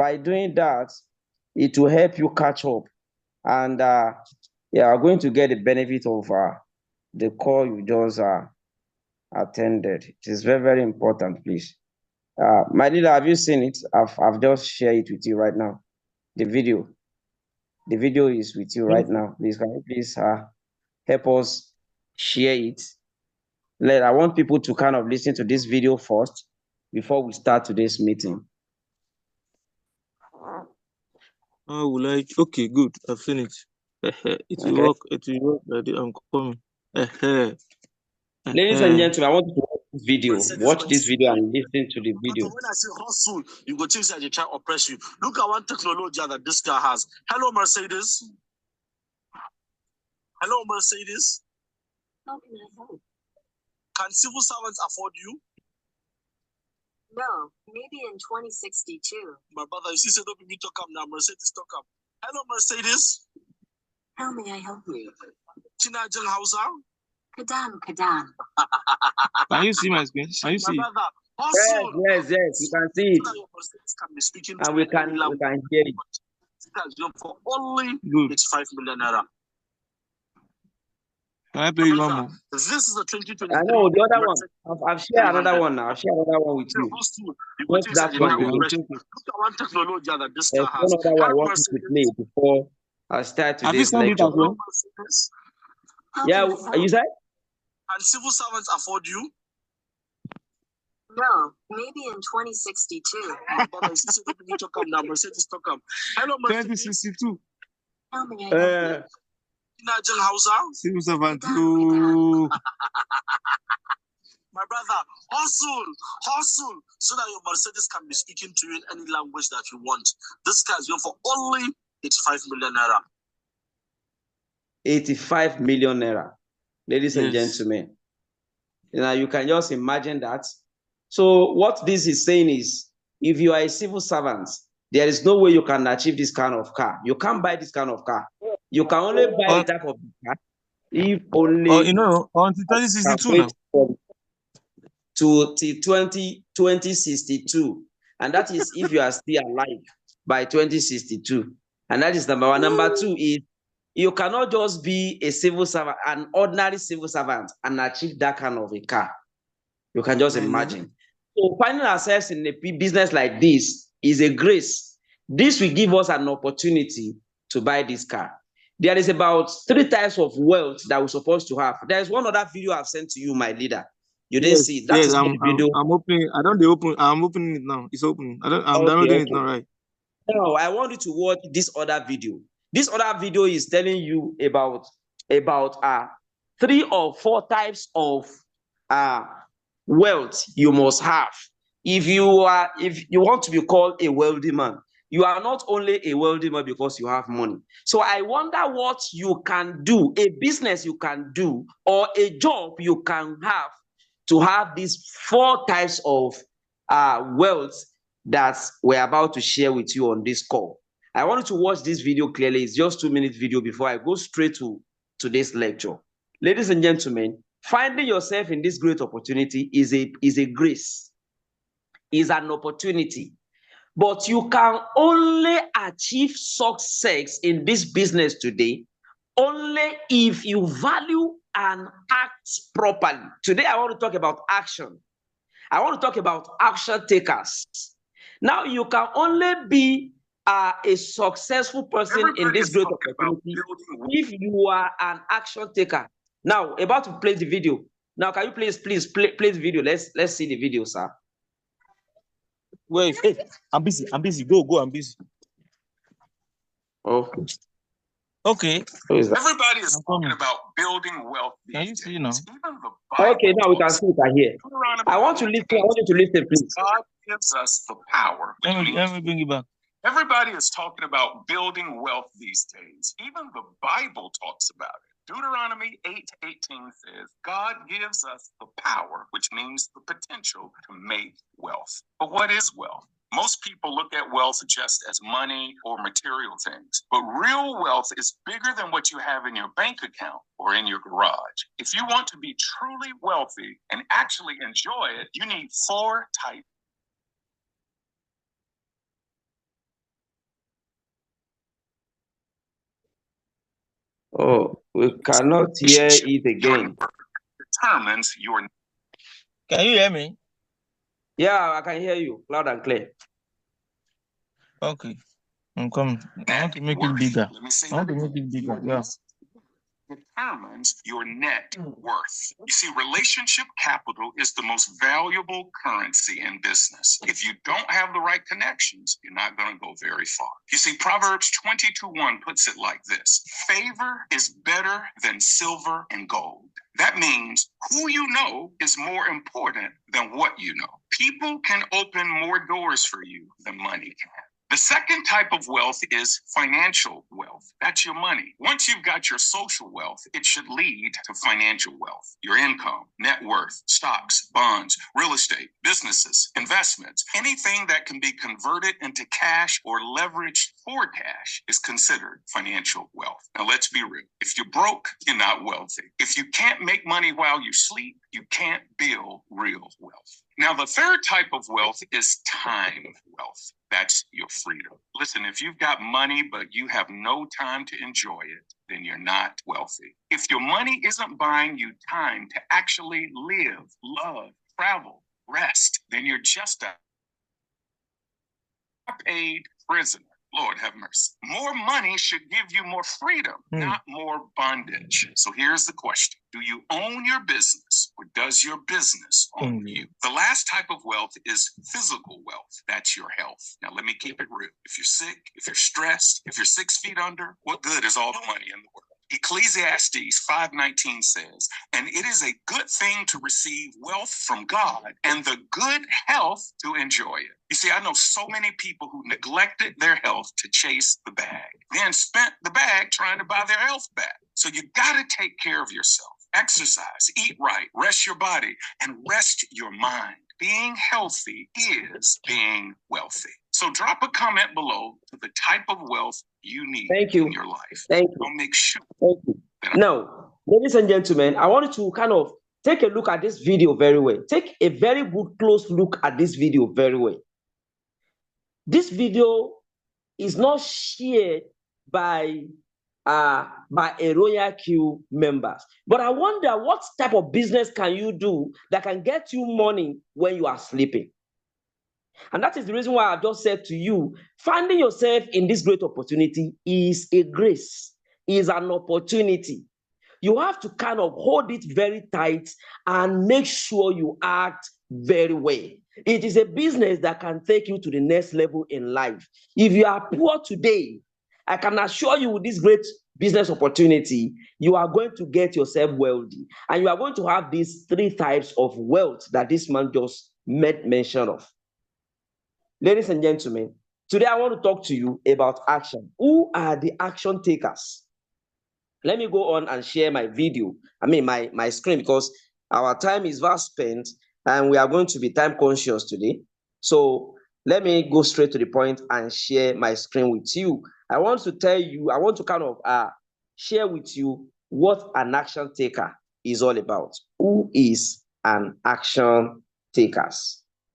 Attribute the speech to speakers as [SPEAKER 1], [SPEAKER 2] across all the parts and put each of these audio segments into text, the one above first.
[SPEAKER 1] by doing that, it will help you catch up. And you are going to get the benefit of the call you just attended. It is very, very important, please. My leader, have you seen it? I've just shared it with you right now. The video. The video is with you right now. Please, can you please help us share it? I want people to kind of listen to this video first before we start today's meeting.
[SPEAKER 2] How will I? Okay, good. I've seen it. It will work. It will work. Daddy. I'm coming.
[SPEAKER 1] Ladies and gentlemen, I want you to watch this video. Watch this video and listen to the video.
[SPEAKER 3] When I say hustle, you go think that they try to oppress you. Look at one technology that this guy has. Hello, Mercedes. Hello, Mercedes.
[SPEAKER 4] How can I help?
[SPEAKER 3] Can civil servants afford you?
[SPEAKER 4] No, maybe in 2062.
[SPEAKER 3] My brother, you see, say don't be talk up now. Mercedes talk up. Hello, Mercedes.
[SPEAKER 4] How may I help you?
[SPEAKER 3] China Jeng Hausa.
[SPEAKER 4] Kadam, Kadam.
[SPEAKER 2] Can you see my screen? Can you see?
[SPEAKER 3] My brother, hustle.
[SPEAKER 1] Yes, you can see it.
[SPEAKER 3] Mercedes can be speaking
[SPEAKER 1] And we can hear it.
[SPEAKER 3] For only
[SPEAKER 2] Good.
[SPEAKER 3] 85 million naira.
[SPEAKER 2] Can I play one more?
[SPEAKER 3] This is a 2023.
[SPEAKER 1] I know the other one. I've shared another one now. I've shared another one with you. Not that one.
[SPEAKER 3] Look at one technology that this guy has.
[SPEAKER 1] There's one other one I want you to play before I start today's lecture. Yeah, you said?
[SPEAKER 3] And civil servants afford you?
[SPEAKER 4] No, maybe in 2062.
[SPEAKER 3] Hello,
[SPEAKER 2] 2062.
[SPEAKER 4] How may I help you?
[SPEAKER 2] Civil servant.
[SPEAKER 3] My brother, hustle, so that your Mercedes can be speaking to you in any language that you want. This car is going for only 85 million naira.
[SPEAKER 1] 85 million naira. Ladies and gentlemen, you can just imagine that. So what this is saying is, if you are a civil servant, there is no way you can achieve this kind of car. You can't buy this kind of car. You can only buy a type of car if only
[SPEAKER 2] until 2062 now.
[SPEAKER 1] To 2062. And that is if you are still alive by 2062. And that is number one. Number two is you cannot just be a civil servant, an ordinary civil servant, and achieve that kind of a car. You can just imagine. So finding ourselves in a business like this is a grace. This will give us an opportunity to buy this car. There is about 3 types of wealth that we're supposed to have. There is one other video I've sent to you, my leader. You didn't see it. That is
[SPEAKER 2] I'm
[SPEAKER 1] video.
[SPEAKER 2] I'm opening. I'm opening it now. It's open. I'm downloading it now, right?
[SPEAKER 1] No, I want you to watch this other video. This other video is telling you about 3 or 4 types of wealth you must have. If you want to be called a wealthy man, you are not only a wealthy man because you have money. So I wonder what you can do, a business you can do, or a job you can have to have these 4 types of wealth that we're about to share with you on this call. I want you to watch this video clearly. It's just 2-minute video before I go straight to today's lecture. Ladies and gentlemen, finding yourself in this great opportunity is a grace, is an opportunity. But you can only achieve success in this business today only if you value and act properly. Today, I want to talk about action. I want to talk about action takers. Now, you can only be a successful person in this great opportunity if you are an action taker. Now, about to play the video. Now, can you please play the video? Let's see the video, sir.
[SPEAKER 2] Wait, hey, I'm busy. Go, I'm busy.
[SPEAKER 1] Oh.
[SPEAKER 2] Okay.
[SPEAKER 3] Everybody is talking about building wealth.
[SPEAKER 2] Can you see now?
[SPEAKER 1] Okay, now we can see it here. I want you to listen, please.
[SPEAKER 3] God gives us the power.
[SPEAKER 2] Let me bring it back.
[SPEAKER 3] Everybody is talking about building wealth these days. Even the Bible talks about it. Deuteronomy 8:18 says, God gives us the power, which means the potential to make wealth. But what is wealth? Most people look at wealth just as money or material things, but real wealth is bigger than what you have in your bank account or in your garage. If you want to be truly wealthy and actually enjoy it, you need 4 types.
[SPEAKER 1] Oh, we cannot hear it again.
[SPEAKER 3] Determines your.
[SPEAKER 2] Can you hear me?
[SPEAKER 1] Yeah, I can hear you loud and clear.
[SPEAKER 2] Okay, I'm coming. I want to make it bigger. I want to make it bigger. Yeah.
[SPEAKER 3] Determines your net worth. You see, relationship capital is the most valuable currency in business. If you don't have the right connections, you're not going to go very far. You see, Proverbs 22:1 puts it like this: favor is better than silver and gold. That means who you know is more important than what you know. People can open more doors for you than money can. The second type of wealth is financial wealth. That's your money. Once you've got your social wealth, it should lead to financial wealth. Your income, net worth, stocks, bonds, real estate, businesses, investments, anything that can be converted into cash or leveraged for cash is considered financial wealth. Now, let's be real. If you're broke, you're not wealthy. If you can't make money while you sleep, you can't build real wealth. Now, the third type of wealth is time wealth. That's your freedom. Listen, if you've got money, but you have no time to enjoy it, then you're not wealthy. If your money isn't buying you time to actually live, love, travel, rest, then you're just a paid prisoner. Lord have mercy. More money should give you more freedom, not more bondage. So here's the question. Do you own your business, or does your business own you? The last type of wealth is physical wealth. That's your health. Now, let me keep it real. If you're sick, if you're stressed, if you're 6 feet under, what good is all the money in the world? Ecclesiastes 5:19 says, and it is a good thing to receive wealth from God and the good health to enjoy it. You see, I know so many people who neglected their health to chase the bag, then spent the bag trying to buy their health back. So you got to take care of yourself. Exercise, eat right, rest your body, and rest your mind. Being healthy is being wealthy. So drop a comment below to the type of wealth you need in your life.
[SPEAKER 1] Thank you.
[SPEAKER 3] I'll make sure.
[SPEAKER 1] Thank you. Now, ladies and gentlemen, I want you to kind of take a look at this video very well. Take a very good close look at this video very well. This video is not shared by a Royal Q members. But I wonder what type of business can you do that can get you money when you are sleeping? And that is the reason why I've just said to you, finding yourself in this great opportunity is a grace, is an opportunity. You have to kind of hold it very tight and make sure you act very well. It is a business that can take you to the next level in life. If you are poor today, I can assure you with this great business opportunity, you are going to get yourself wealthy. And you are going to have these 3 types of wealth that this man just made mention of. Ladies and gentlemen, today I want to talk to you about action. Who are the action takers? Let me go on and share my video, my screen, because our time is vast spent and we are going to be time conscious today. So let me go straight to the point and share my screen with you. I want to tell you, I want to kind of share with you what an action taker is all about. Who is an action taker?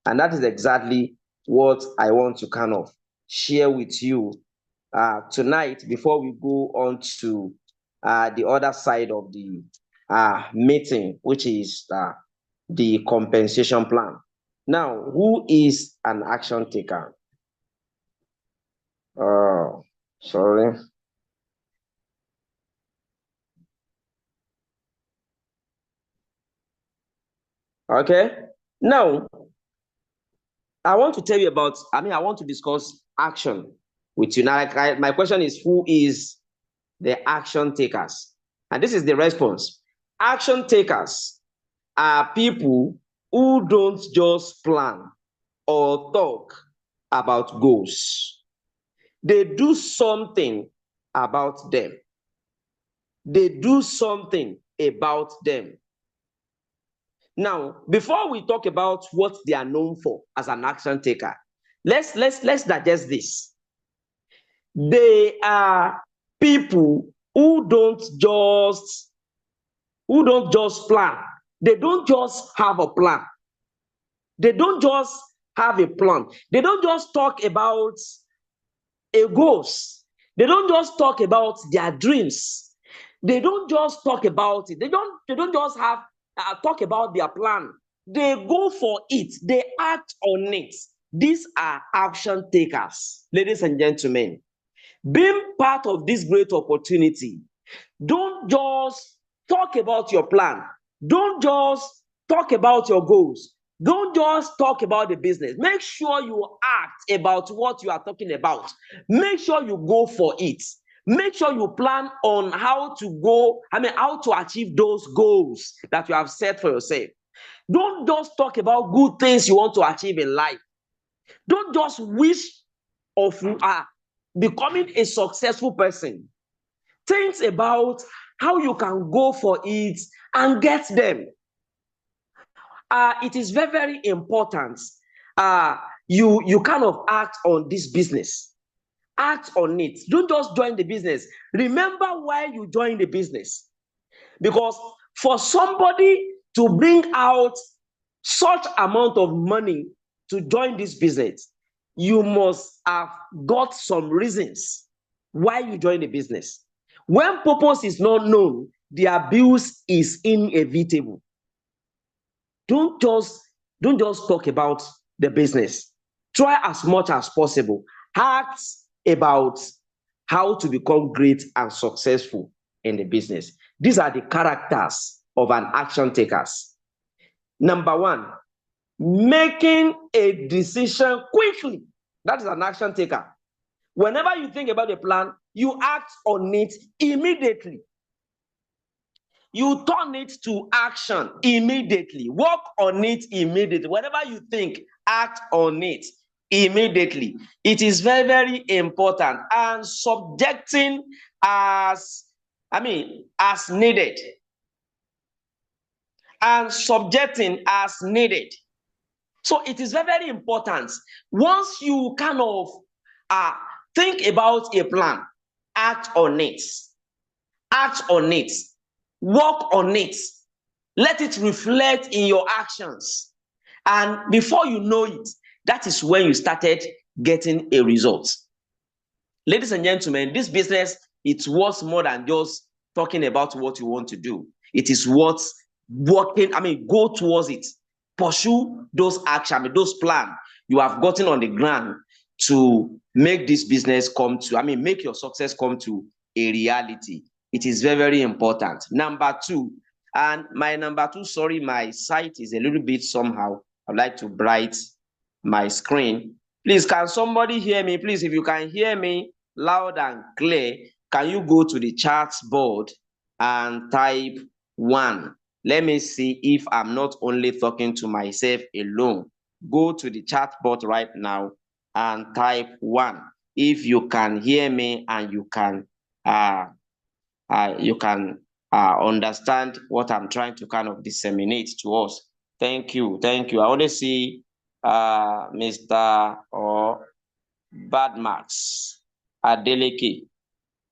[SPEAKER 1] And that is exactly what I want to kind of share with you tonight before we go on to the other side of the meeting, which is the compensation plan. Now, who is an action taker? Oh, sorry. Okay. Now, I want to tell you about, I want to discuss action with you. Now, my question is, who is the action takers? And this is the response. Action takers are people who don't just plan or talk about goals. They do something about them. They do something about them. Now, before we talk about what they are known for as an action taker, let's digest this. They are people who don't just plan. They don't just have a plan. They don't just have a plan. They don't just talk about a goals. They don't just talk about their dreams. They don't just talk about it. They don't just have talk about their plan. They go for it. They act on it. These are action takers, ladies and gentlemen. Being part of this great opportunity, don't just talk about your plan. Don't just talk about your goals. Don't just talk about the business. Make sure you act about what you are talking about. Make sure you go for it. Make sure you plan on how to achieve those goals that you have set for yourself. Don't just talk about good things you want to achieve in life. Don't just wish of becoming a successful person. Think about how you can go for it and get them. It is very, very important. You kind of act on this business. Act on it. Don't just join the business. Remember why you joined the business. Because for somebody to bring out such amount of money to join this business, you must have got some reasons why you join the business. When purpose is not known, the abuse is inevitable. Don't just talk about the business. Try as much as possible. Act about how to become great and successful in the business. These are the characters of an action takers. Number one, making a decision quickly. That is an action taker. Whenever you think about a plan, you act on it immediately. You turn it to action immediately. Work on it immediately. Whatever you think, act on it immediately. It is very, very important. And subjecting as needed. And subjecting as needed. So it is very, very important. Once you kind of think about a plan, act on it. Act on it. Work on it. Let it reflect in your actions. And before you know it, that is when you started getting a result. Ladies and gentlemen, this business, it's worth more than just talking about what you want to do. It is worth working, go towards it. Pursue those actions, those plans you have gotten on the ground to make this business make your success come to a reality. It is very, very important. Number two, and my number two, sorry, my site is a little bit somehow. I'd like to brighten my screen. Please, can somebody hear me? Please, if you can hear me loud and clear, can you go to the chat board and type 1? Let me see if I'm not only talking to myself alone. Go to the chat board right now and type 1. If you can hear me and you can understand what I'm trying to kind of disseminate to us. Thank you. Thank you. I want to see Mr. Badmax Adeleke.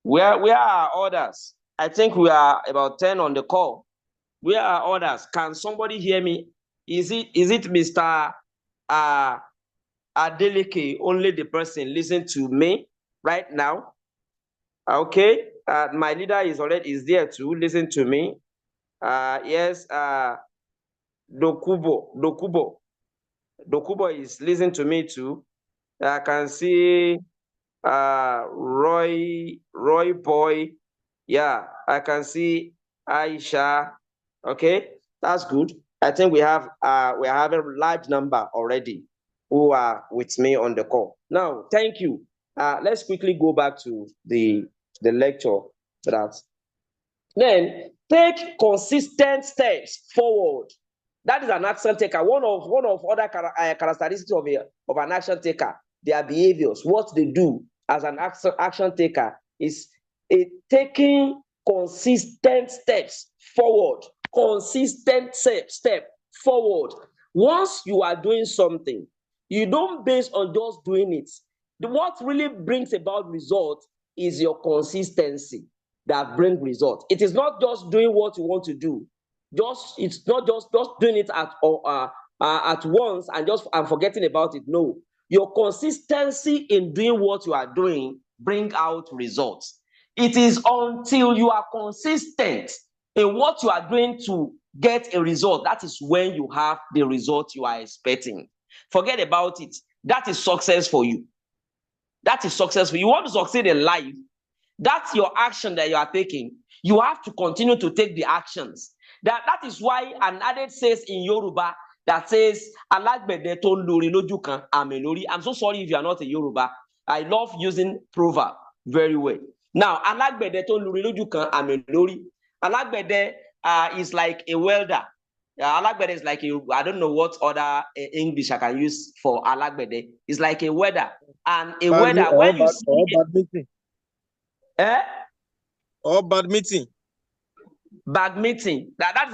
[SPEAKER 1] Where are others? I think we are about 10 on the call. Where are others? Can somebody hear me? Is it Mr. Adeleke, only the person listen to me right now? Okay. My leader is there to listen to me. Yes, Dokubo is listening to me too. I can see Roy Boy. Yeah, I can see Aisha. Okay, that's good. I think we have a large number already who are with me on the call. Now, thank you. Let's quickly go back to the lecture. Then take consistent steps forward. That is an action taker. One of other characteristics of an action taker, their behaviors, what they do as an action taker is taking consistent steps forward. Consistent step forward. Once you are doing something, you don't base on just doing it. What really brings about results is your consistency that brings results. It is not just doing what you want to do. It's not just doing it at once and forgetting about it. No, your consistency in doing what you are doing bring out results. It is until you are consistent in what you are doing to get a result. That is when you have the result you are expecting. Forget about it. That is success for you. That is success for you. You want to succeed in life. That's your action that you are taking. You have to continue to take the actions. That is why an adage says in Yoruba that says, "Alagbede to lori loju kan, amelori." I'm so sorry if you are not a Yoruba. I love using proverb very well. Now, alagbede to lori loju kan, amelori. Alagbede is like a welder. Alagbede is like I don't know what other English I can use for alagbede. It's like a welder. And a welder, when you see
[SPEAKER 2] badminton.
[SPEAKER 1] Or
[SPEAKER 2] badminton.
[SPEAKER 1] Badminton. That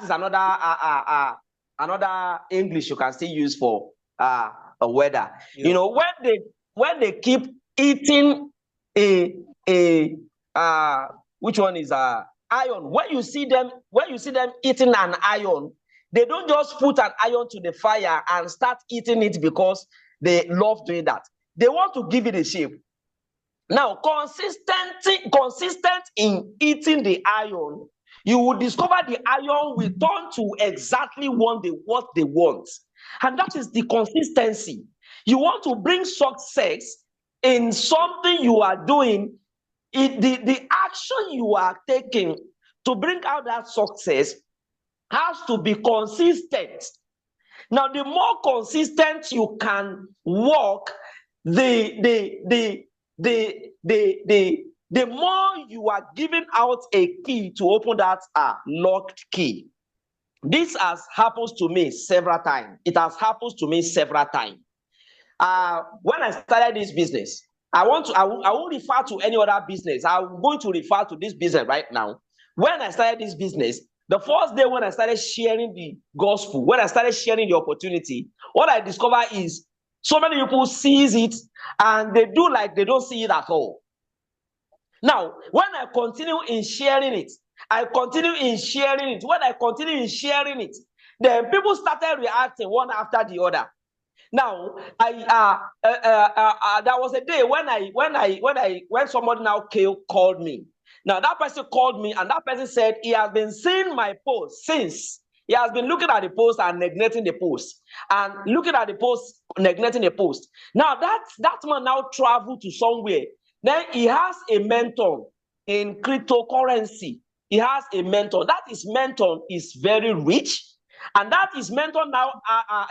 [SPEAKER 1] is another English you can still use for a welder. Yeah. You know, when they keep eating which one is iron? When you see them eating an iron, they don't just put an iron to the fire and start eating it because they love doing that. They want to give it a shape. Now, consistent in eating the iron, you will discover the iron will turn to exactly what they want. And that is the consistency. You want to bring success in something you are doing. The action you are taking to bring out that success has to be consistent. Now, the more consistent you can work, the more you are giving out a key to open that locked key. This has happened to me several times. It has happened to me several times. When I started this business, I won't refer to any other business. I'm going to refer to this business right now. When I started this business, the first day when I started sharing the gospel, when I started sharing the opportunity, what I discovered is so many people sees it and they do like they don't see it at all. Now, when I continue in sharing it, When I continue in sharing it, then people started reacting one after the other. Now, there was a day when somebody now called me. Now that person called me and that person said he has been seeing my post since. He has been looking at the post and neglecting the post, and looking at the post, neglecting the post. Now that man now traveled to somewhere. Then he has a mentor in cryptocurrency. He has a mentor. That his mentor is very rich. And that his mentor now,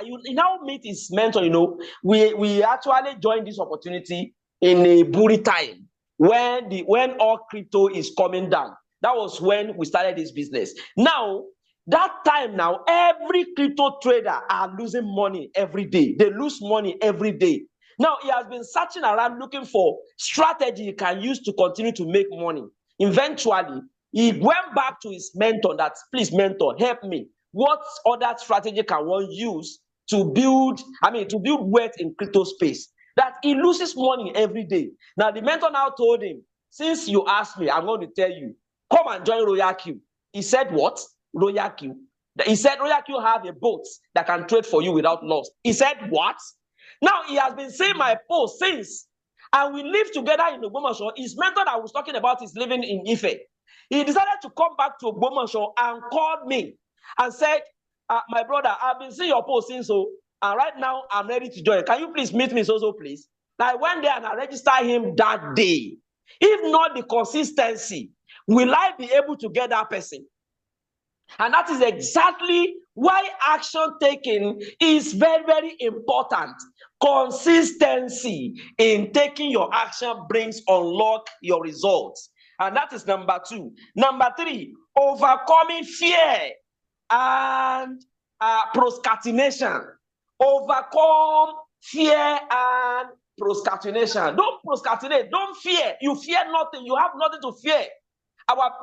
[SPEAKER 1] you now meet his mentor, you know. We actually joined this opportunity in a bully time when all crypto is coming down. That was when we started this business. Now, that time now, every crypto trader are losing money every day. They lose money every day. Now, he has been searching around looking for strategy he can use to continue to make money. Eventually, he went back to his mentor that, please, mentor, help me. What other strategy can one use to build wealth in crypto space? That he loses money every day. Now, the mentor now told him, since you asked me, I'm going to tell you, come and join Royal Q. He said, what? Royal Q. He said, Royal Q have a boat that can trade for you without loss. He said, what? Now, he has been seeing my post since, and we live together in Ogbomoso. His mentor that I was talking about is living in Ife. He decided to come back to Ogbomoso and called me and said, my brother, I've been seeing your post since, and right now I'm ready to join. Can you please meet me so please? Now, I went there and I registered him that day. If not the consistency, will I be able to get that person? And that is exactly why action taking is very, very important. Consistency in taking your action unlock your results. And that is number 2. Number 3, overcoming fear and procrastination. Overcome fear and procrastination. Don't procrastinate. Don't fear. You fear nothing. You have nothing to fear.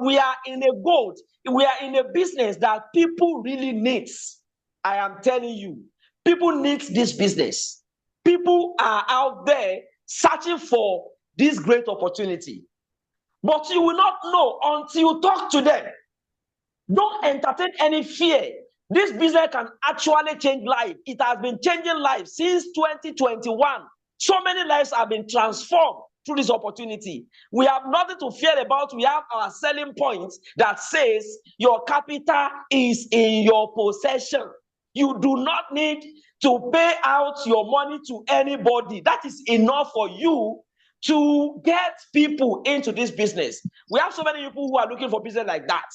[SPEAKER 1] We are in a business that people really need. I am telling you, people need this business. People are out there searching for this great opportunity. But you will not know until you talk to them. Don't entertain any fear. This business can actually change life. It has been changing lives since 2021. So many lives have been transformed through this opportunity. We have nothing to fear about. We have our selling point that says your capital is in your possession. You do not need to pay out your money to anybody. That is enough for you to get people into this business. We have so many people who are looking for business like that,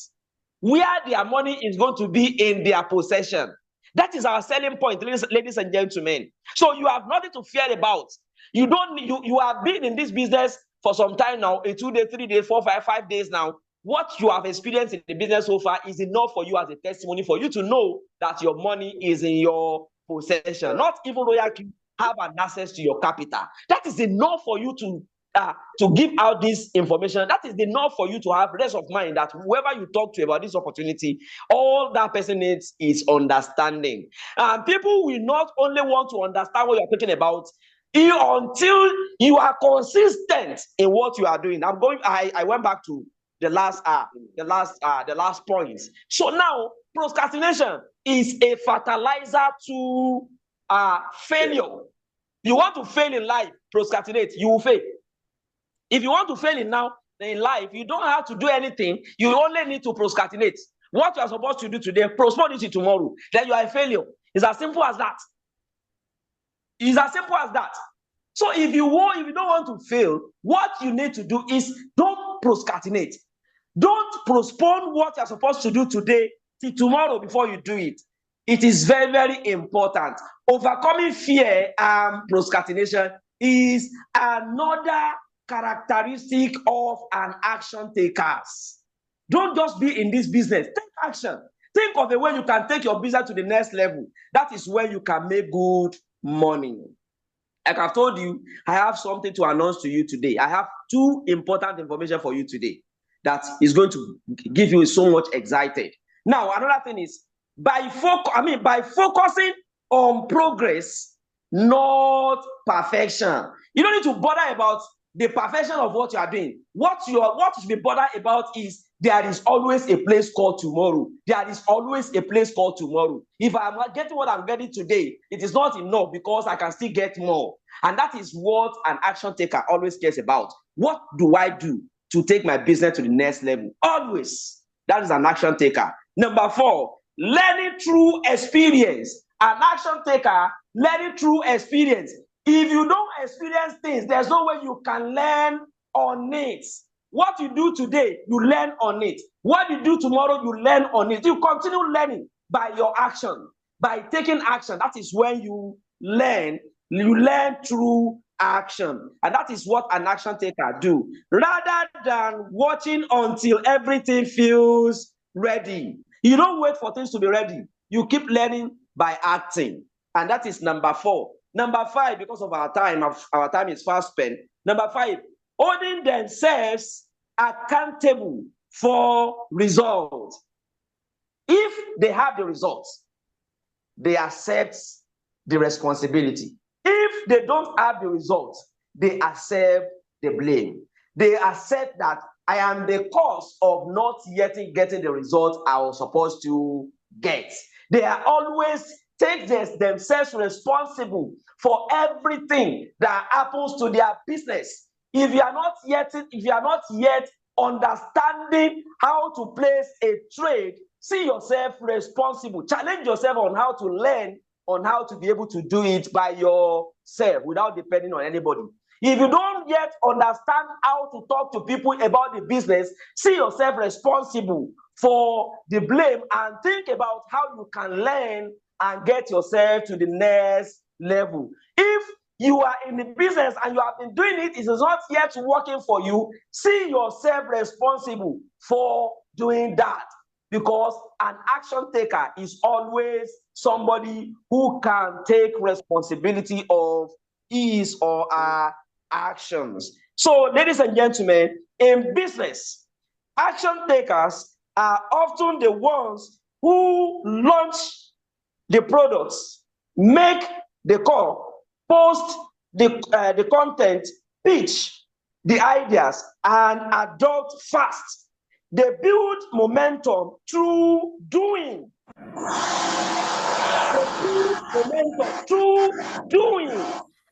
[SPEAKER 1] where their money is going to be in their possession. That is our selling point, ladies and gentlemen. So you have nothing to fear about. You have been in this business for some time now, 2 days, 3 days, 4, 5 days now. What you have experienced in the business so far is enough for you as a testimony for you to know that your money is in your possession. Not even royalty have an access to your capital. That is enough for you to give out this information. That is enough for you to have rest of mind that whoever you talk to about this opportunity, all that person needs is understanding. People will not only want to understand what you're talking about until you are consistent in what you are doing. I went back to the last point. So now procrastination is a fertilizer to failure. You want to fail in life, procrastinate, you will fail. If you want to fail in life, you don't have to do anything. You only need to procrastinate. What you are supposed to do today, postpone it to tomorrow. Then you are a failure. It's as simple as that. It's as simple as that. So if you don't want to fail, what you need to do is don't procrastinate. Don't postpone what you're supposed to do today till tomorrow before you do it. It is very, very important. Overcoming fear and procrastination is another characteristic of an action taker. Don't just be in this business. Take action. Think of a way you can take your business to the next level. That is where you can make good money. Like I've told you, I have something to announce to you today. I have 2 important information for you today that is going to give you so much excited. Now, another thing is by focusing on progress, not perfection. You don't need to bother about the perfection of what you are doing. What you should be bothered about is there is always a place called tomorrow. There is always a place called tomorrow. If I'm not getting what I'm getting today, it is not enough because I can still get more. And that is what an action taker always cares about. What do I do to take my business to the next level? Always. That is an action taker. Number 4, learning through experience. An action taker, learning through experience. If you don't experience things, there's no way you can learn on it. What you do today, you learn on it. What you do tomorrow, you learn on it. You continue learning by your action, by taking action. That is when you learn. You learn through action. And that is what an action taker do. Rather than watching until everything feels ready. You don't wait for things to be ready. You keep learning by acting. And that is number 4. Number 5, because of our time is fast spent. Number 5, holding themselves accountable for results. If they have the results, they accept the responsibility. If they don't have the results, they accept the blame. They accept that I am the cause of not yet getting the results I was supposed to get. They are always take themselves responsible for everything that happens to their business. If you are not yet understanding how to place a trade, see yourself responsible. Challenge yourself on how to learn, on how to be able to do it by yourself without depending on anybody. If you don't yet understand how to talk to people about the business, see yourself responsible for the blame and think about how you can learn and get yourself to the next level. If you are in the business and you have been doing it, it is not yet working for you, see yourself responsible for doing that. Because an action taker is always somebody who can take responsibility of his or her actions. So, ladies and gentlemen, in business, action takers are often the ones who launch the products, make the call, post the content, pitch the ideas, and adopt fast. They build momentum through doing. They build momentum through doing.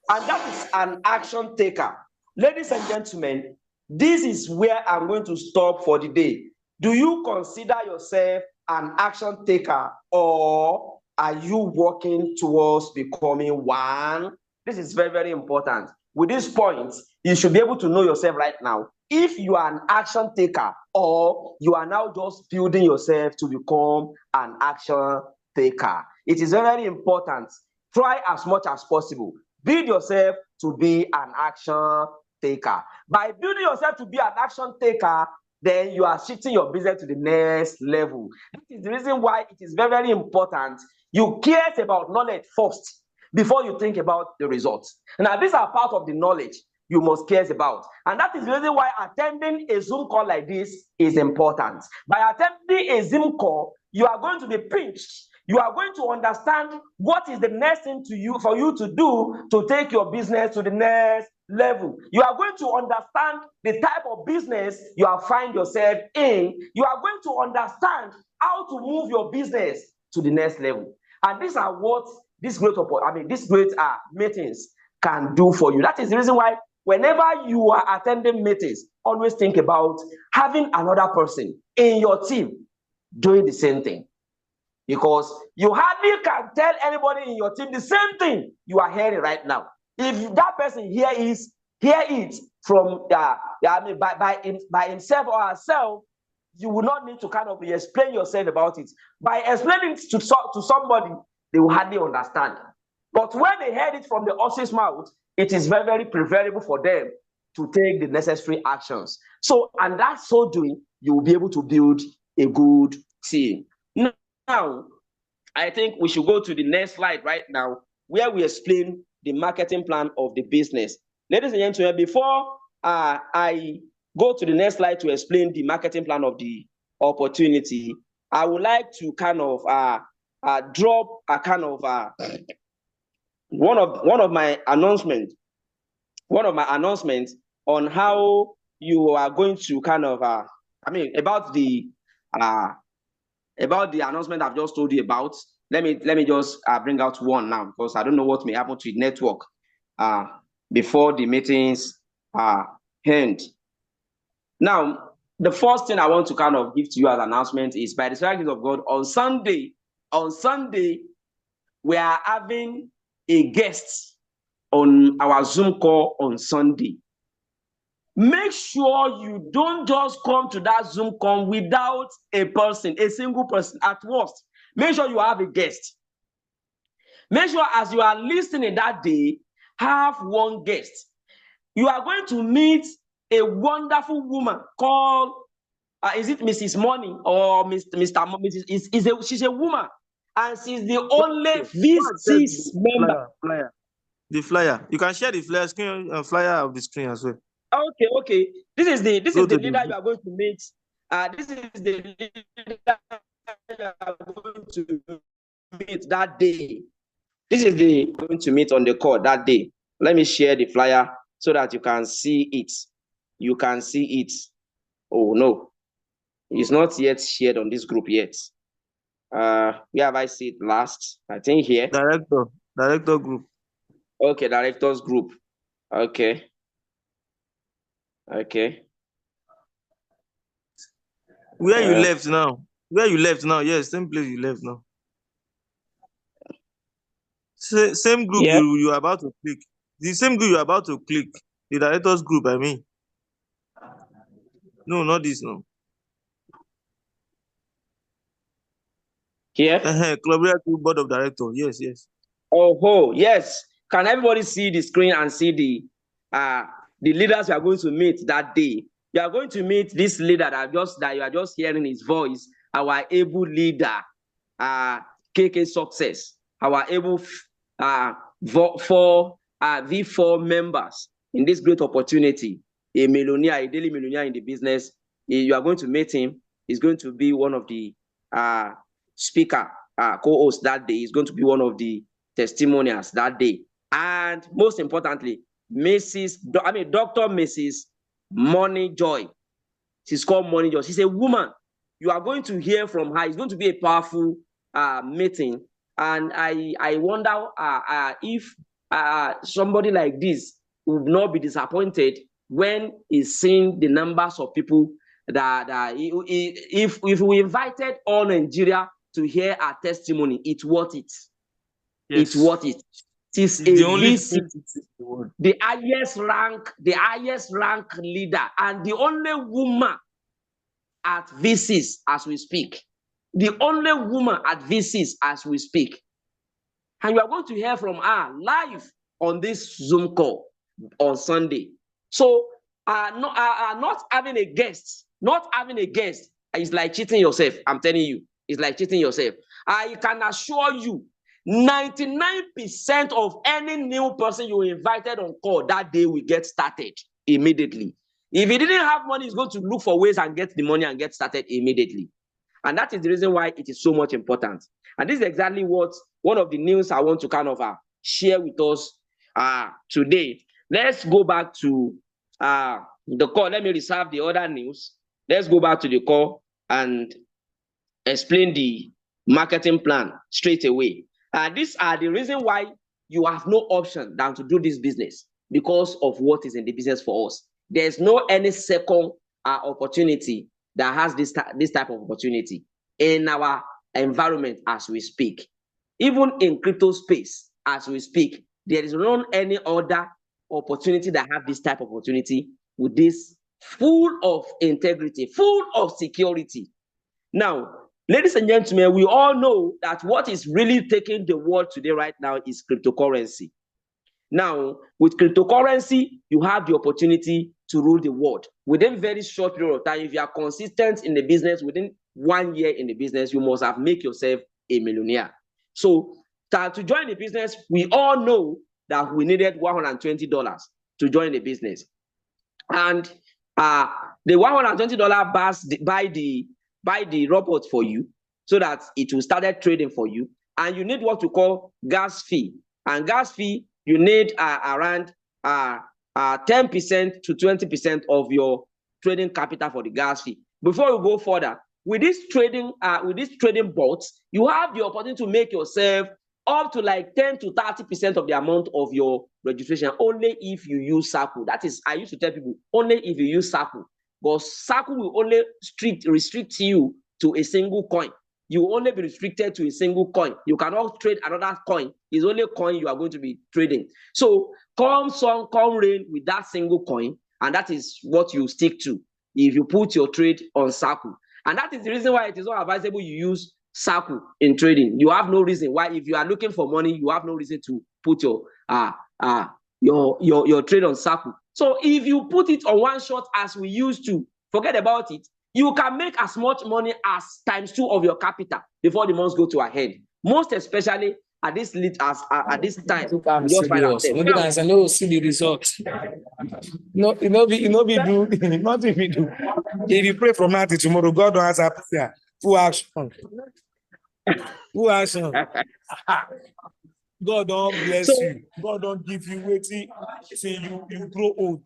[SPEAKER 1] And that is an action taker. Ladies and gentlemen, this is where I'm going to stop for the day. Do you consider yourself an action taker, or are you working towards becoming one? This is very, very important. With these points, you should be able to know yourself right now. If you are an action taker, or you are now just building yourself to become an action taker. It is very, very important. Try as much as possible. Build yourself to be an action taker. By building yourself to be an action taker, then you are shifting your business to the next level. This is the reason why it is very, very important. You care about knowledge first before you think about the results. Now, these are part of the knowledge you must care about. And that is the reason why attending a Zoom call like this is important. By attending a Zoom call, you are going to be pinched. You are going to understand what is the next thing for you to do to take your business to the next level. You are going to understand the type of business you are find yourself in. You are going to understand how to move your business to the next level. And these are what these great meetings can do for you. That is the reason why whenever you are attending meetings, always think about having another person in your team doing the same thing. Because you hardly can tell anybody in your team the same thing you are hearing right now. If that person hear it from by himself or herself, you will not need to kind of explain yourself about it. By explaining it to somebody, they will hardly understand. But when they heard it from the horse's mouth, it is very, very preferable for them to take the necessary actions. So, and that's so doing, you will be able to build a good team. Now, I think we should go to the next slide right now, where we explain the marketing plan of the business. Ladies and gentlemen, before I go to the next slide to explain the marketing plan of the opportunity, I would like to kind of drop a kind of one of my announcements on how you are going to kind of about the announcement I've just told you about. Let me just bring out one now, because I don't know what may happen to the network before the meetings end. Now, the first thing I want to kind of give to you as an announcement is, by the grace of God, on Sunday, we are having a guest on our Zoom call on Sunday. Make sure you don't just come to that Zoom call without a single person at worst. Make sure you have a guest. Make sure as you are listening that day, have one guest. You are going to meet a wonderful woman called, is it Mrs. Money or Mrs.? She's a woman, and she's the only V6 member.
[SPEAKER 2] The flyer. You can share the flyer of the screen as well.
[SPEAKER 1] Okay. This is the leader you are going to meet. This is the leader you are going to meet that day. This is the going to meet on the call that day. Let me share the flyer so that you can see it. You can see it. Oh no, it's not yet shared on this group yet. Where have I seen it last? I think here.
[SPEAKER 2] Director group.
[SPEAKER 1] Okay, directors group. Okay.
[SPEAKER 2] Where you left now? Yes, same place you left now. Same group you are about to click. The same group you are about to click. The directors group, I mean. No, not this now.
[SPEAKER 1] Here?
[SPEAKER 2] Club board of directors. Yes.
[SPEAKER 1] Oh, yes. Can everybody see the screen and see the leaders you are going to meet that day? You are going to meet this leader that you are just hearing his voice, our able leader, KK Success, our able V4 members in this great opportunity, a daily millionaire in the business. You are going to meet him. He's going to be one of the speaker co-hosts that day. He's going to be one of the testimonials that day. And most importantly, Dr. Mrs. Money Joy. She's called Money Joy. She's a woman. You are going to hear from her. It's going to be a powerful meeting. And I wonder if somebody like this will not be disappointed when he's seeing the numbers of people that if we invited all Nigeria to hear our testimony, it's worth it.
[SPEAKER 2] Yes.
[SPEAKER 1] It's worth it. It is
[SPEAKER 2] It's the
[SPEAKER 1] a
[SPEAKER 2] only
[SPEAKER 1] VC,
[SPEAKER 2] thing in the world.
[SPEAKER 1] the highest rank leader, and the only woman at VCs as we speak. The only woman at VCs as we speak. And you are going to hear from her live on this Zoom call on Sunday. So not having a guest is like cheating yourself. I'm telling you, it's like cheating yourself. I can assure you, 99% of any new person you invited on call that day will get started immediately. If he didn't have money, he's going to look for ways and get the money and get started immediately. And that is the reason why it is so much important. And this is exactly what one of the news I want to kind of share with us today. Let's go back to the call. Let me reserve the other news. Let's go back to the call and explain the marketing plan straight away. These are the reason why you have no option than to do this business because of what is in the business for us. There's no any second opportunity that has this type of opportunity in our environment as we speak. Even in crypto space as we speak, there is not any other opportunity that have this type of opportunity with this full of integrity, full of security. Now, ladies and gentlemen, we all know that what is really taking the world today right now is cryptocurrency. Now, with cryptocurrency, you have the opportunity to rule the world. Within a very short period of time, if you are consistent in the business, within 1 year in the business, you must have made yourself a millionaire. So to join the business, we all know that we needed $120 to join the business. And the $120 buy the robot for you so that it will start trading for you. And you need what we call gas fee. And gas fee, you need around 10% to 20% of your trading capital for the gas fee. Before we go further, with this trading bots, you have the opportunity to make yourself up to like 10 to 30% of the amount of your registration, only if you use Circle. That is, I used to tell people, only if you use Circle. Because Circle will only restrict you to a single coin. You will only be restricted to a single coin. You cannot trade another coin. It's only coin you are going to be trading. So come sun, come rain with that single coin, and that is what you stick to if you put your trade on Circle. And that is the reason why it is not advisable you use Circle in trading. You have no reason why, if you are looking for money, you have no reason to put your trade on Circle. So if you put it on one shot as we used to, forget about it. You can make as much money as ×2 of your capital before the months go to a head. Most especially at this at this time.
[SPEAKER 5] I'm serious. I know see the results. No, be do nothing we do. If you pray from now till tomorrow, God don't answer prayer. Full action. Full action. God don't bless you. God don't give you waiting. Say you grow old.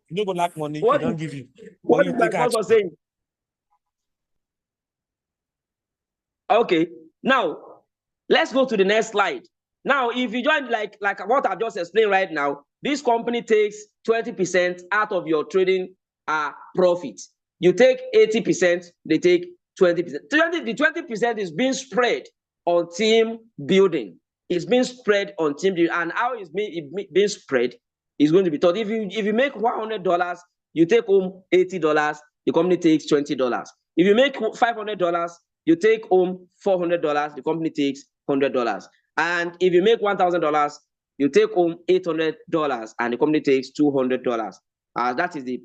[SPEAKER 5] You don't go lack money. He don't give you.
[SPEAKER 1] What is my sponsor saying? Okay, now let's go to the next slide. Now, if you join like what I've just explained right now, this company takes 20% out of your trading profit. You take 80%, they take 20%. The 20% is being spread on team building. It's being spread on team building, and how it's being spread is going to be taught. If you make $100, you take home $80. The company takes $20. If you make $500, you take home $400. The company takes $100. And if you make $1,000, you take home $800, and the company takes $200. That is the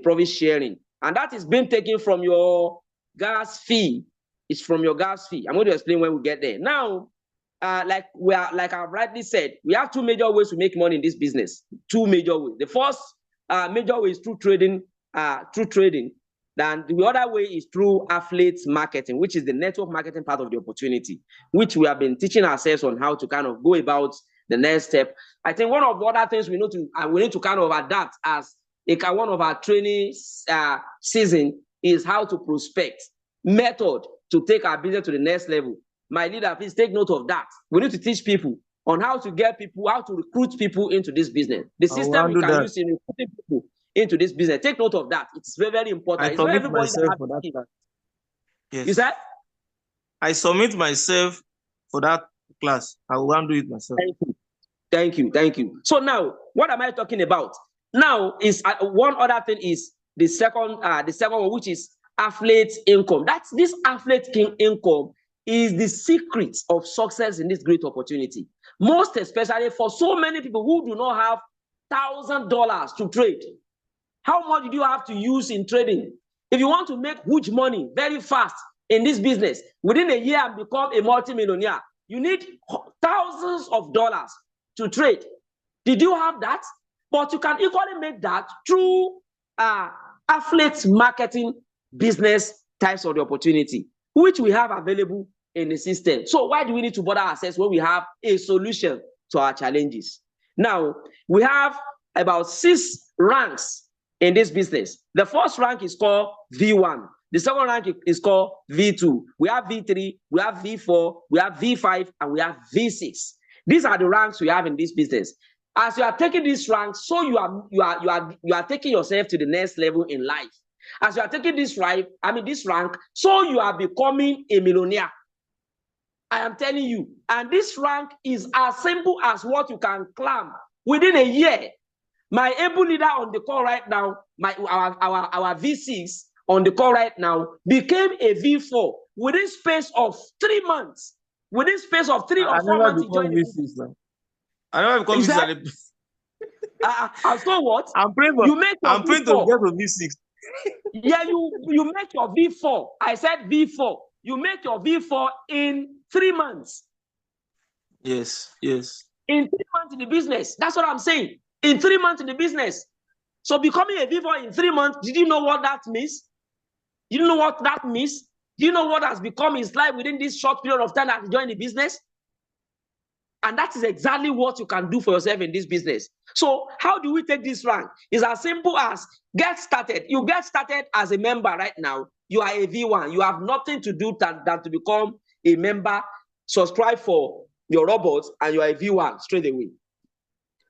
[SPEAKER 1] profit sharing, and that is being taken from your gas fee. It's from your gas fee. I'm going to explain when we get there. Now, like I've rightly said, we have two major ways to make money in this business. Two major ways. The first major way is through trading. Then the other way is through affiliate marketing, which is the network marketing part of the opportunity, which we have been teaching ourselves on how to kind of go about the next step. I think one of the other things we need to kind of adapt as one of our training season is how to prospect method to take our business to the next level. My leader, please take note of that. We need to teach people on how to get people, how to recruit people into this business. The
[SPEAKER 2] I will
[SPEAKER 1] system you
[SPEAKER 2] handle
[SPEAKER 1] can
[SPEAKER 2] that.
[SPEAKER 1] use in recruiting people into this business. Take note of that. It's very, very important.
[SPEAKER 2] I
[SPEAKER 1] It's not
[SPEAKER 2] submit
[SPEAKER 1] everybody that
[SPEAKER 2] myself
[SPEAKER 1] has
[SPEAKER 2] for that
[SPEAKER 1] skill.
[SPEAKER 2] class.
[SPEAKER 1] You
[SPEAKER 2] Yes.
[SPEAKER 1] said?
[SPEAKER 2] I submit myself for that class. I will handle it myself.
[SPEAKER 1] Thank you. Thank you. Thank you. So now, what am I talking about? Now is one other thing is the second one, which is affiliate income. That's this affiliate income is the secret of success in this great opportunity. Most especially for so many people who do not have $1,000 to trade. How much do you have to use in trading? If you want to make huge money very fast in this business, within a year and become a multimillionaire, you need thousands of dollars to trade. Did you have that? But you can equally make that through affiliate marketing business types of the opportunity, which we have available in the system. So why do we need to bother ourselves when we have a solution to our challenges? Now, we have about 6 ranks in this business. The first rank is called V1. The second rank is called V2. We have V3, we have V4, we have V5, and we have V6. These are the ranks we have in this business. As you are taking these ranks, so you are taking yourself to the next level in life. As you are taking this rank, so you are becoming a millionaire. I am telling you, and this rank is as simple as what you can climb within a year. My able leader on the call right now, our V6 on the call right now became a V4 within space of 3 months. Within space of 3 or 4 months, he joined
[SPEAKER 2] V6. I never become V6.
[SPEAKER 1] So what?
[SPEAKER 2] I'm praying to get to V6.
[SPEAKER 1] Yeah, you make your V4. I said V4. You make your V4 in 3 months.
[SPEAKER 2] Yes, yes.
[SPEAKER 1] In 3 months in the business. That's what I'm saying. In 3 months in the business. So becoming a V4 in 3 months, did you know what that means? You know what that means? Do you know what has become his life within this short period of time that he joined the business? And that is exactly what you can do for yourself in this business. So how do we take this rank? It's as simple as get started. You get started as a member right now. You are a V1. You have nothing to do than to become a member, subscribe for your robots, and you are a V1 straight away.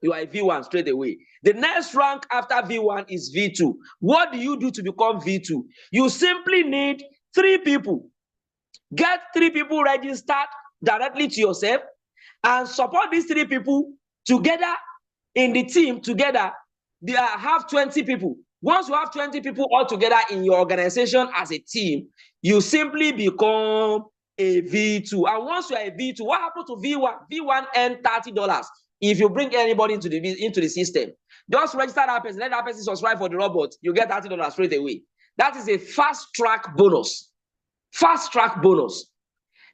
[SPEAKER 1] You are a V1 straight away. The next rank after V1 is V2. What do you do to become V2? You simply need 3 people. Get 3 people registered directly to yourself and support these 3 people together in the team. Together, they have 20 people. Once you have 20 people all together in your organization as a team, you simply become a V2. And once you are a V2, what happens to V1? V1 earns $30. If you bring anybody into the system, just register that person, let that person subscribe for the robot, you get $30 straight away. That is a fast track bonus. Fast track bonus.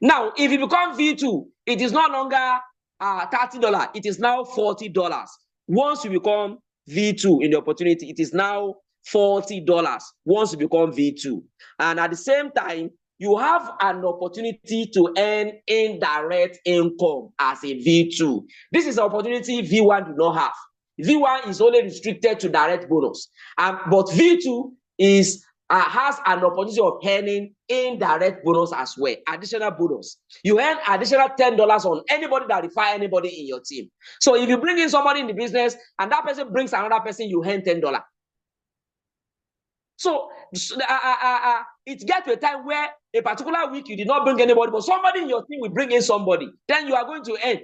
[SPEAKER 1] Now, if you become V2, it is no longer $30, it is now $40. Once you become V2 in the opportunity, it is now $40 once you become V2. And at the same time, you have an opportunity to earn indirect income as a V2. This is an opportunity V1 do not have. V1 is only restricted to direct bonus. But V2 has an opportunity of earning indirect bonus as well, additional bonus. You earn additional $10 on anybody that refer anybody in your team. So if you bring in somebody in the business and that person brings another person, you earn $10. So it gets to a time where a particular week you did not bring anybody, but somebody in your team will bring in somebody. Then you are going to earn.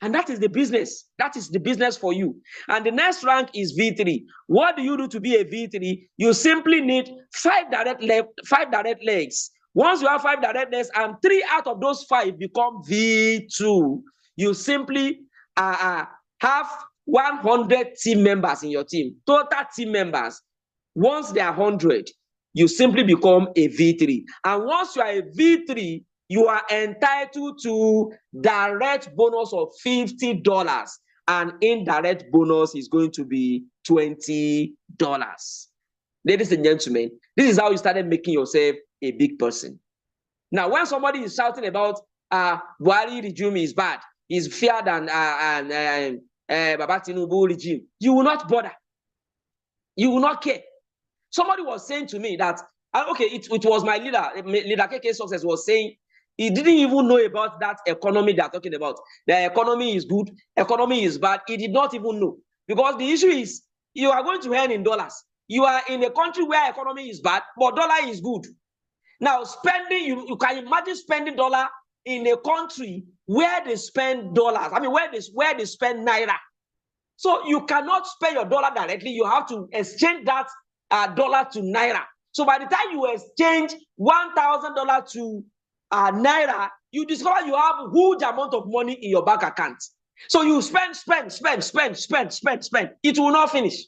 [SPEAKER 1] And that is the business. That is the business for you. And the next rank is V3. What do you do to be a V3? You simply need 5 direct legs. Once you have 5 direct legs and 3 out of those 5 become V2, you simply have 100 team members in your team. Total team members. Once they are 100, you simply become a V3. And once you are a V3, you are entitled to direct bonus of $50, and indirect bonus is going to be $20. Ladies and gentlemen, this is how you started making yourself a big person. Now, when somebody is shouting about Buhari regime is bad, is feared and Baba Tinubu regime, you will not bother. You will not care. Somebody was saying to me that, okay, it was my leader KK Success was saying, He didn't even know about that economy they're talking about. The economy is good, economy is bad. He did not even know. Because the issue is, you are going to earn in dollars. You are in a country where economy is bad, but dollar is good. Now, spending, you can imagine spending dollar in a country where they spend dollars. I mean, where they spend naira. So you cannot spend your dollar directly. You have to exchange that dollar to naira. So by the time you exchange $1,000 to naira, you discover you have a huge amount of money in your bank account. So you spend. It will not finish.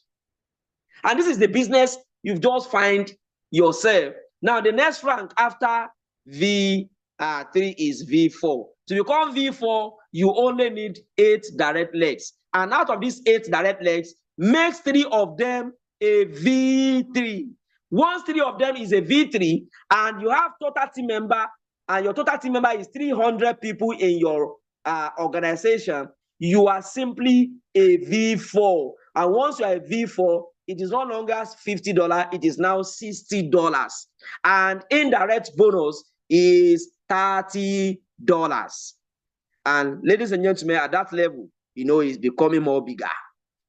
[SPEAKER 1] And this is the business you've just find yourself. Now, the next rank after V3 is V4. To become V4, you only need 8 direct legs. And out of these 8 direct legs, makes 3 of them a V3. Once 3 of them is a V3, and you have total team member, and your total team member is 300 people in your organization, you are simply a V4. And once you are a V4, it is no longer $50, it is now $60. And indirect bonus is $30. And ladies and gentlemen, at that level, you know, it's becoming more bigger.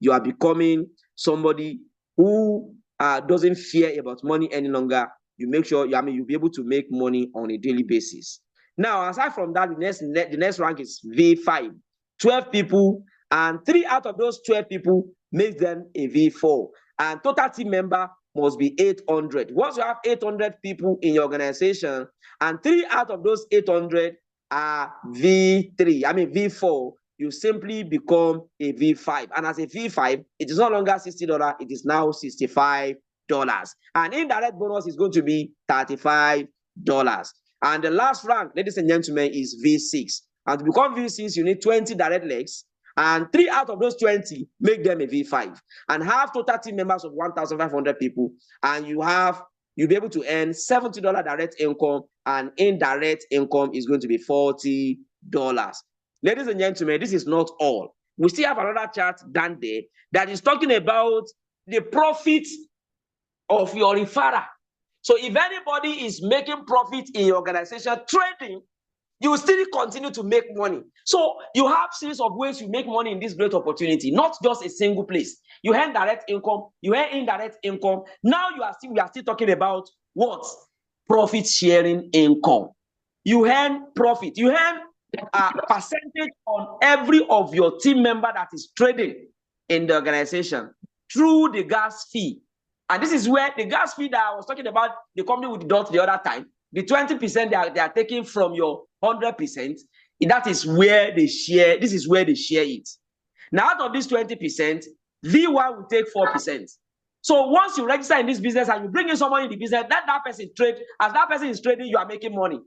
[SPEAKER 1] You are becoming somebody who doesn't fear about money any longer. You make sure, you'll be able to make money on a daily basis. Now, aside from that, the next rank is V5. 12 people, and 3 out of those 12 people makes them a V4. And total team member must be 800. Once you have 800 people in your organization, and 3 out of those 800 are V4, you simply become a V5. And as a V5, it is no longer $60, it is now $65. And indirect bonus is going to be $35. And the last rank, ladies and gentlemen, is V6. And to become V6, you need 20 direct legs. And 3 out of those 20 make them a V5. And have total team members of 1,500 people. And you'll be able to earn $70 direct income, and indirect income is going to be $40. Ladies and gentlemen, this is not all. We still have another chart down there that is talking about the profit of your referral. So if anybody is making profit in your organization trading, you will still continue to make money. So you have series of ways you make money in this great opportunity, not just a single place. You earn direct income, you earn indirect income. Now we are still talking about what? Profit sharing income. You earn profit. You earn a percentage on every of your team member that is trading in the organization through the gas fee. And this is where the gas fee that I was talking about, the company with the dot the other time, the 20% they are taking from your 100%, that is where they share. This is where they share it. Now, out of this 20%, V1 will take 4%. So once you register in this business and you bring in someone in the business, that person trade. As that person is trading, you are making money.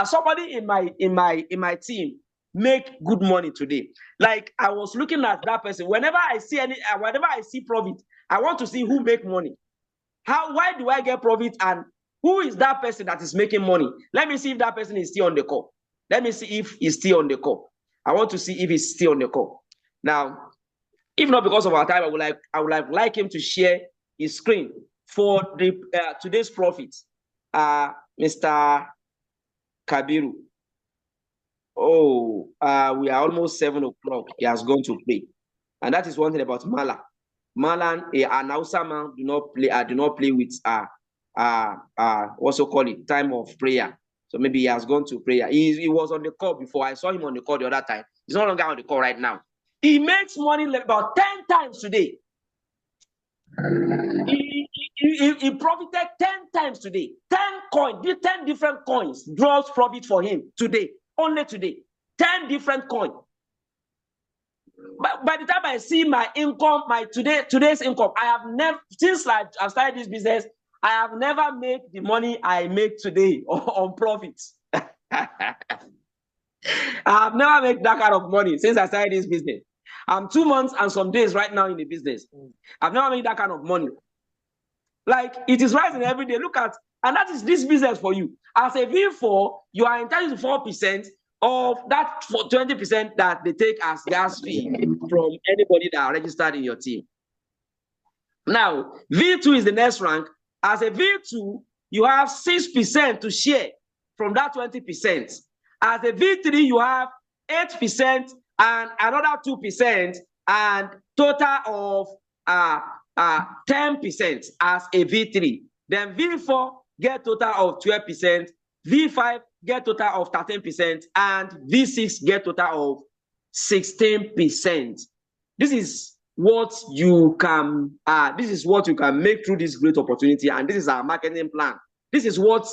[SPEAKER 1] Somebody in my team make good money today. Like I was looking at that person. Whenever I see profit, I want to see who make money. Why do I get profit, and who is that person that is making money? Let me see if that person is still on the call. Let me see if he's still on the call. I want to see if he's still on the call. Now, if not because of our time, I would like him to share his screen for the today's profit. Mr. Kabiru. Oh, we are almost 7 o'clock. He has gone to play. And that is one thing about Mala. Malan, an Hausa man, do not play with also call it time of prayer. So maybe he has gone to prayer. He was on the call before. I saw him on the call the other time. He's no longer on the call right now. He makes money about 10 times today. He profited 10 times today. 10 different coins draws profit for him today. Only today. 10 different coins. But by the time I see my income, today's income, I have never, since I've started this business, I have never made the money I make today on profits. I have never made that kind of money since I started this business. I'm 2 months and some days right now in the business. I've never made that kind of money. Like, it is rising every day. Look at, and that is this business for you. As a V4, you are entitled to 4% of that 20% that they take as gas fee from anybody that are registered in your team. Now, V2 is the next rank. As a V2, you have 6% to share from that 20%. As a V3, you have 8% and another 2% and total of 10% as a V3. Then V4 get total of 12%, V5 get total of 13%, and V6 get total of 16%. This is what you can make through this great opportunity, and this is our marketing plan. This is what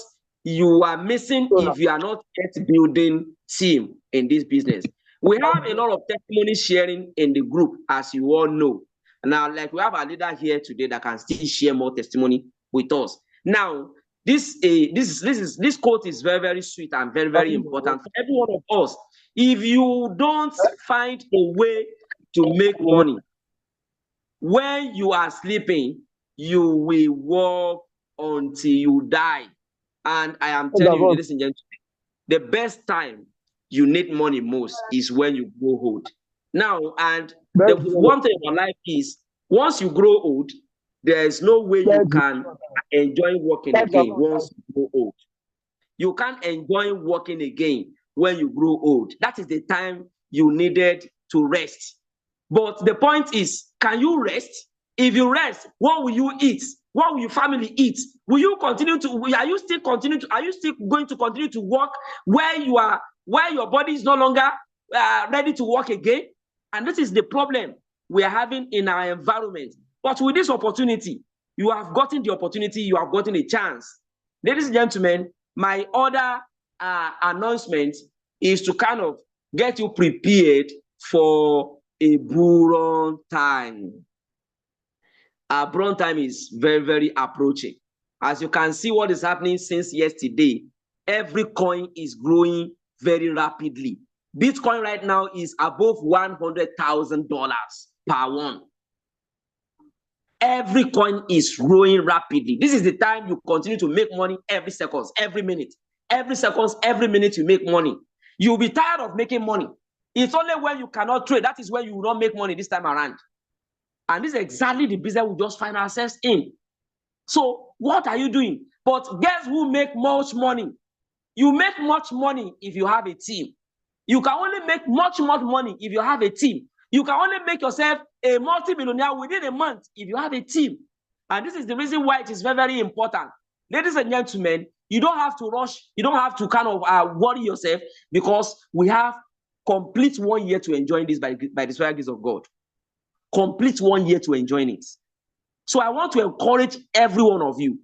[SPEAKER 1] you are missing if you are not yet building team in this business. We have a lot of testimony sharing in the group, as you all know. Now, like we have a leader here today that can still share more testimony with us. Now, this quote is very, very sweet and very, very important for every one of us. If you don't find a way to make money, when you are sleeping, you will work until you die. And I am telling you, ladies and gentlemen, the best time you need money most is when you grow old. Now, and the one thing about life is, once you grow old, there is no way you can enjoy working again once you grow old. You can't enjoy working again when you grow old. That is the time you needed to rest. But the point is, can you rest? If you rest, what will you eat? What will your family eat? Will you continue to? Are you still going to continue to work where your body is no longer ready to work again? And this is the problem we are having in our environment. But with this opportunity, you have gotten the opportunity. You have gotten a chance, ladies and gentlemen. My other announcement is to kind of get you prepared for a bull time. Our bull time is very, very approaching. As you can see what is happening since yesterday, every coin is growing very rapidly. Bitcoin right now is above $100,000 per one. Every coin is growing rapidly. This is the time you continue to make money every second, every minute. Every second, every minute you make money. You'll be tired of making money. It's only when you cannot trade, that is when you will not make money this time around. And this is exactly the business we just find ourselves in. So what are you doing? But guess who make much money? You make much money if you have a team. You can only make much money if you have a team. You can only make yourself a multi-millionaire within a month if you have a team. And this is the reason why it is very, very important. Ladies and gentlemen, you don't have to rush. You don't have to kind of worry yourself, because we have complete 1 year to enjoy this by the special grace of God. Complete 1 year to enjoy it. So I want to encourage every one of you,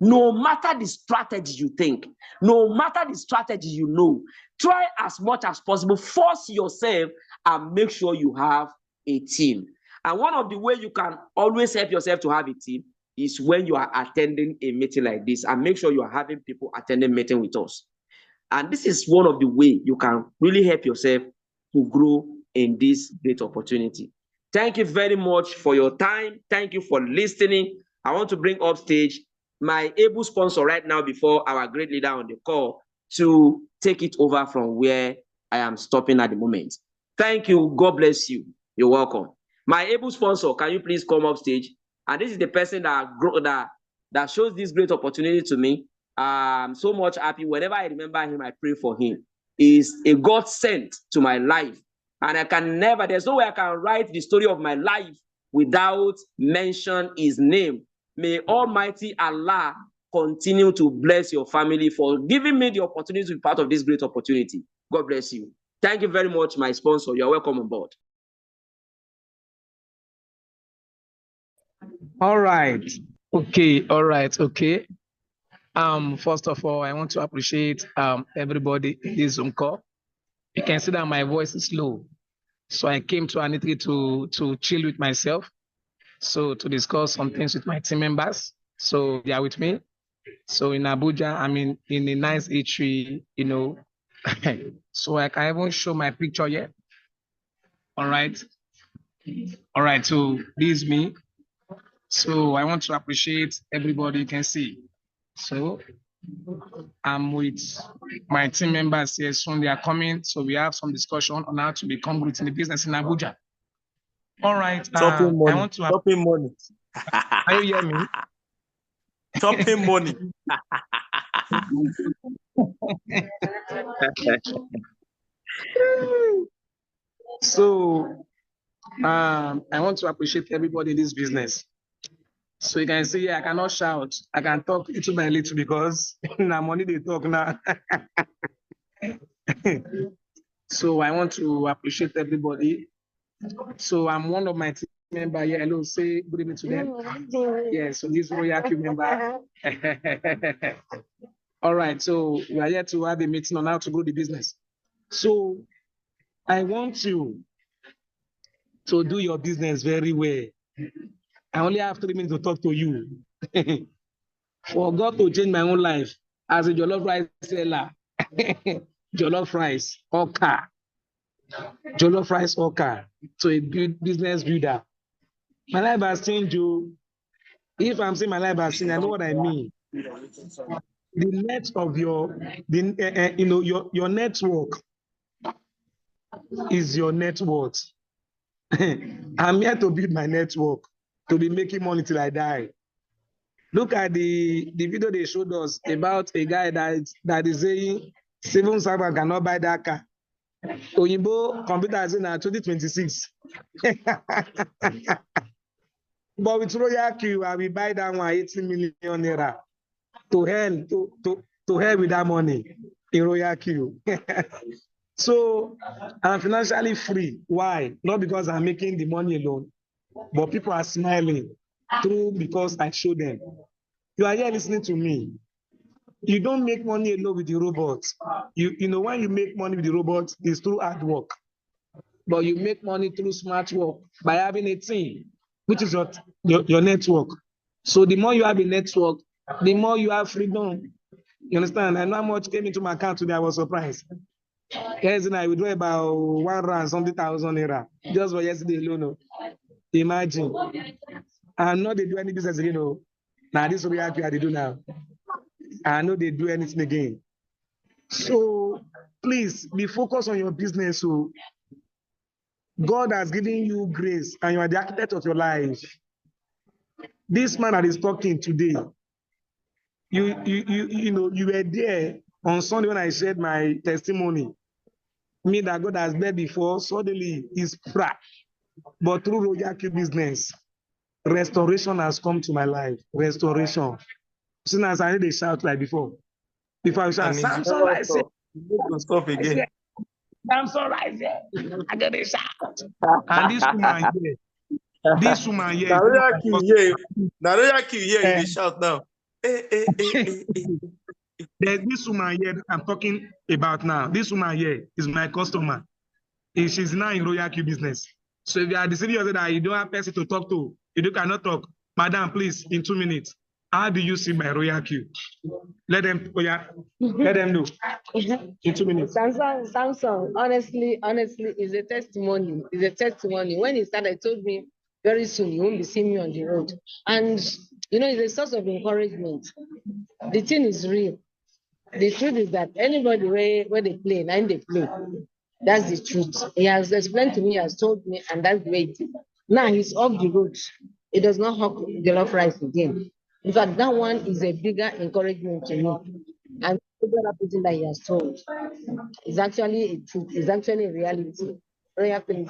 [SPEAKER 1] no matter the strategy you think, no matter the strategy you know, try as much as possible, force yourself and make sure you have a team. And one of the ways you can always help yourself to have a team is when you are attending a meeting like this, and make sure you are having people attending meeting with us. And this is one of the ways you can really help yourself to grow in this great opportunity. Thank you very much for your time. Thank you for listening. I want to bring up stage my able sponsor right now before our great leader on the call to take it over from where I am stopping at the moment. Thank you. God bless you. You're welcome. My able sponsor, can you please come up stage? And this is the person that shows this great opportunity to me. I'm so much happy. Whenever I remember him, I pray for him. He's a God sent to my life. And I can never, there's no way I can write the story of my life without mention his name. May Almighty Allah continue to bless your family for giving me the opportunity to be part of this great opportunity. God bless you. Thank you very much, my sponsor. You're welcome on board.
[SPEAKER 6] All right. Okay. All right. Okay. First of all, I want to appreciate everybody in this Zoom call. You can see that my voice is low. So I came to Anitri to chill with myself. So to discuss some things with my team members. So they are with me. So in Abuja, I'm in a nice eatery, you know. So I can even show my picture here. All right. All right. So this is me. So I want to appreciate everybody you can see. So I'm with my team members here. Soon they are coming. So we have some discussion on how to become great in the business in Abuja. All right.
[SPEAKER 2] Chopping money.
[SPEAKER 6] I want to
[SPEAKER 2] Chopping money.
[SPEAKER 6] Can you hear me?
[SPEAKER 2] Chopping money.
[SPEAKER 6] So I want to appreciate everybody in this business. So you can see I cannot shout. I can talk little by little because now money they talk now. So I want to appreciate everybody. So I'm one of my team member here. Hello, say good evening to them. Yeah, so this Royal Q member. All right, so we are here to have a meeting on how to grow the business. So I want you to do your business very well. I only have 3 minutes to talk to you. For God to change my own life as a jollof rice seller, jollof rice, Oka, jollof rice, Oka, to a business builder. My life has changed you. If I'm saying my life has changed, I know what I mean. The net of your network is your net worth. I'm here to build my network, to be making money till I die. Look at the video they showed us about a guy that is saying civil servant cannot buy that car. Oyinbo computer is in 2026. But with Royal Q, I will buy that one 80 million naira. To hell with that money in Royal Q. So I'm financially free. Why? Not because I'm making the money alone, but people are smiling through because I show them. You are here listening to me. You don't make money alone with the robots. You know when you make money with the robots, it's through hard work. But you make money through smart work by having a team, which is your network. So the more you have a network, the more you have freedom. You understand? I know how much came into my account today. I was surprised. Yesterday, I withdrew about 100,000 naira just for yesterday alone. Imagine. I'm not they do any business again. Now this is what they do now. I know they do anything again. So please be focused on your business. So God has given you grace and you are the architect of your life. This man that is talking today, you were there on Sunday when I shared my testimony. Me that God has met before, suddenly is cracked. But through Royal Q business, restoration has come to my life. Restoration. Soon as I need a shout like before. Before I shout, Samson Rise.
[SPEAKER 2] Stop again.
[SPEAKER 6] Samson Rise. I got a shout. And this woman here.
[SPEAKER 2] Royal Q here, you shout now.
[SPEAKER 6] There's this woman here that I'm talking about now. This woman here is my customer. She's now in Royal Q business. So if you are deceiving yourself that you don't have person to talk to, you cannot talk. Madam, please, in 2 minutes, how do you see my Royal Q? Let them know. In 2 minutes.
[SPEAKER 7] Samson, honestly, is a testimony. Is a testimony. When he started, he told me very soon you won't be seeing me on the road. And it's a source of encouragement. The thing is real. The truth is that anybody where they play, and they play. That's the truth. He has explained to me, he has told me, and that's the way it is. Now he's off the road. It does not hawk jollof rice again. In fact, that one is a bigger encouragement to me. And everything that he has told is actually a truth, is actually a reality. Royal Q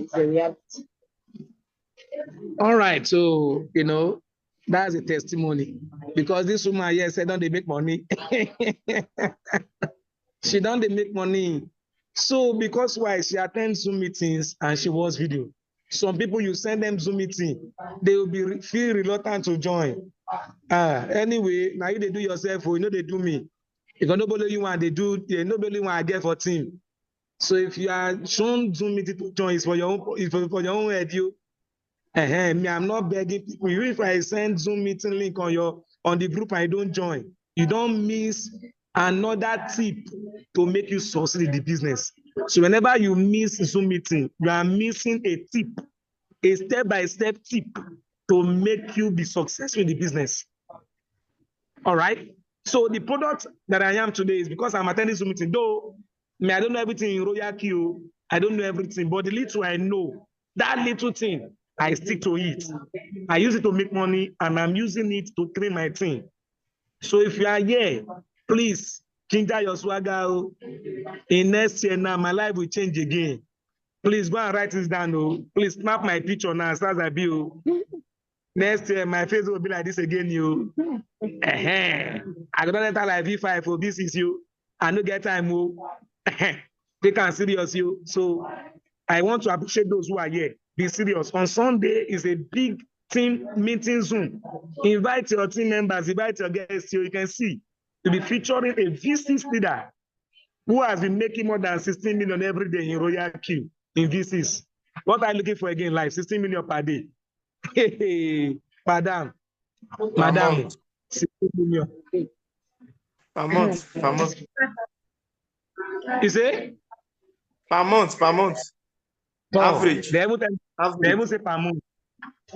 [SPEAKER 7] is a reality.
[SPEAKER 6] All right, so that's a testimony. Because this woman here said, don't they make money? She don't they make money. So because why? She attends Zoom meetings and she watches video. Some people, you send them Zoom meeting, they will feel reluctant to join. Anyway, now you they do yourself, they do me. If nobody you want, nobody want I get for team. So if you are shown Zoom meeting to join, it's for your own head, me, I'm not begging people. Even if I send Zoom meeting link on the group and I don't join, you don't miss another tip to make you succeed in the business. So whenever you miss Zoom meeting, you are missing a tip, a step-by-step tip to make you be successful in the business. All right. So the product that I am today is because I'm attending Zoom meeting. Though I don't know everything in Royal Q, I don't know everything, but the little I know, that little thing, I stick to it. I use it to make money, and I'm using it to train my team.
[SPEAKER 5] So if you are here, please ginger your swagger. Oh. In next year now, my life will change again. Please go and write this down. Oh. Please snap my picture now as I be. Oh. Next year, my face will be like this again. You. I don't enter like V5 for this is you. I don't get time. Oh. They can serious you. So I want to appreciate those who are here. Be serious. On Sunday is a big team meeting Zoom. Invite your team members, invite your guests. You can see to be featuring a VCs leader who has been making more than 16 million every day in Royal Q in VCs. What are you looking for again? Like 16 million per day. Madam, 16 million.
[SPEAKER 2] Per month.
[SPEAKER 5] You say?
[SPEAKER 2] Per month. Average.
[SPEAKER 5] They even say per month.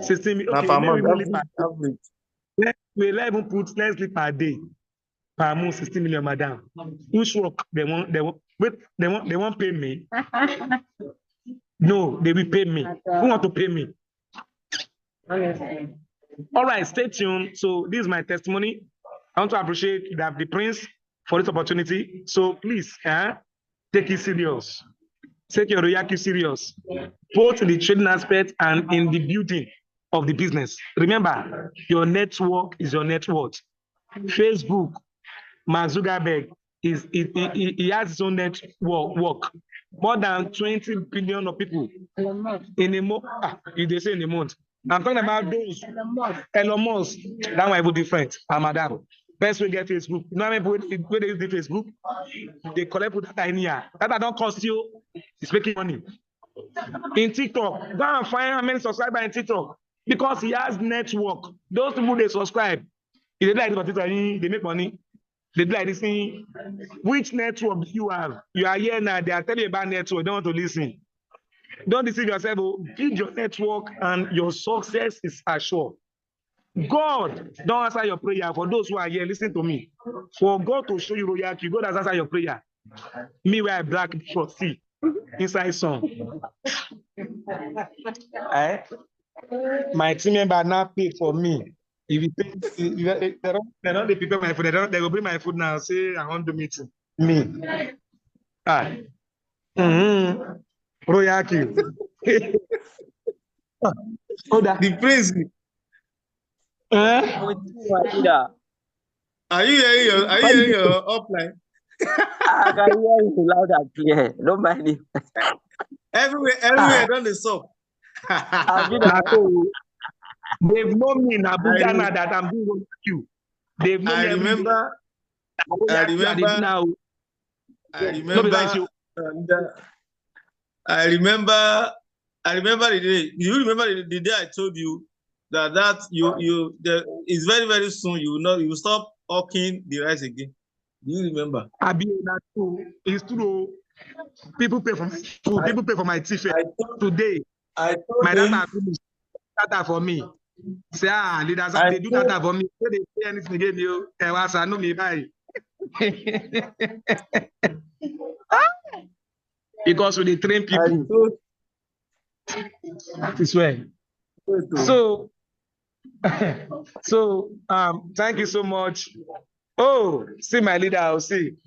[SPEAKER 5] 16 million. Okay,
[SPEAKER 2] per month.
[SPEAKER 5] Average. Let's leave per day. Per month, 16 million, madam. Which work they won't pay me. No, they will pay me. Who want to pay me? All right, stay tuned. So this is my testimony. I want to appreciate the Prince for this opportunity. So please, take it serious. Take your Royal serious, both in the trading aspect and in the building of the business. Remember, your network is your net worth. Facebook, Mark Zuckerberg, he has his own network. More than 20 billion of people in a month. They say in a month. I'm talking about those. Elon Musk. That one will be different. Madam. Best way get Facebook. You know how many people when they use the Facebook? They collect data in here. That don't cost you. It's making money. In TikTok, go and find how many subscribers in TikTok because he has network. Those people they subscribe. If they like this TikTok, they make money. They do like this thing. Which network do you have? You are here now. They are telling you about network. They don't want to listen. Don't deceive yourself. Build your network and your success is assured. God don't answer your prayer. For those who are here, listen to me. For God to show you royalty, God has answered your prayer. Me where I black short see inside song. My team member now pay for me. If you pay, they don't prepare my food. They will bring my food now. Say I want to meet me. Royalty.
[SPEAKER 2] The Prince. Are you hearing your upline?
[SPEAKER 1] I can hear you loud and clear. Don't mind it.
[SPEAKER 2] Everywhere done the soap.
[SPEAKER 5] They've known me in Abuja now that I'm doing you. They've known
[SPEAKER 2] I remember the day. Do you remember the day I told you that it's very, very soon you will stop hawking the rice again? Do you remember?
[SPEAKER 5] It's true. People pay for my food. People pay for my t-shirt. Today, my data finished. Data for me. Say, leaders, they do data for me. They say anything again, you. I know me buy. Because we train people. That is why. So, thank you so much. Oh, see my leader, I'll see.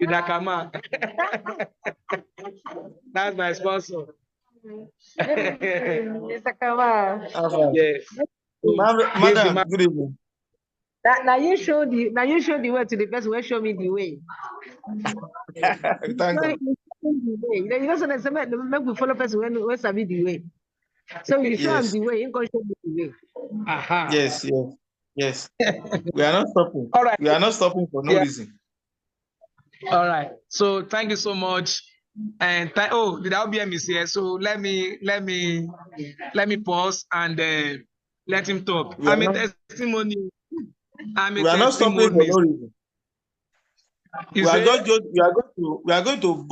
[SPEAKER 5] Idakama. That's my sponsor.
[SPEAKER 7] Idakama.
[SPEAKER 5] Yes.
[SPEAKER 2] Madam, good evening.
[SPEAKER 7] Now you show the way to the person who show me the way.
[SPEAKER 2] Thank you.
[SPEAKER 7] You know, so make we follow person when sabi the way. So you show him the way, you can show me the way.
[SPEAKER 2] Yes. We are not stopping.
[SPEAKER 5] All right.
[SPEAKER 2] We are not stopping for no reason.
[SPEAKER 5] All right. So thank you so much. And the LBM is here. So let me pause and let him talk. I'm a testimony.
[SPEAKER 2] We are not stopping for no reason. We are going to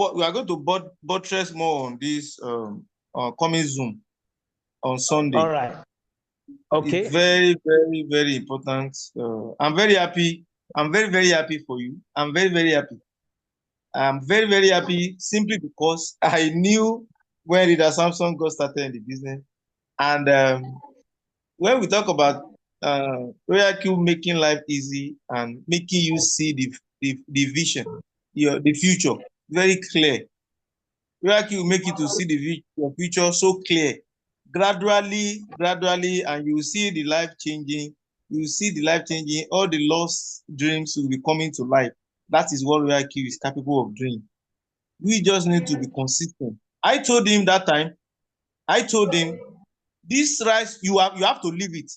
[SPEAKER 2] buttress more on this coming Zoom on Sunday.
[SPEAKER 5] All right. Okay.
[SPEAKER 2] It's very, very, very important. I'm very happy. I'm very, very happy for you. I'm very, very happy. I'm very, very happy simply because I knew when Leader Samson got started in the business. And when we talk about Royal Q making life easy and making you see the vision, the future very clear. Royal Q will make you to see your future so clear, gradually, and you will see the life changing. You will see the life changing. All the lost dreams will be coming to life. That is what Royal Q is capable of doing. We just need to be consistent. I told him that time. I told him, this rice, you have to leave it.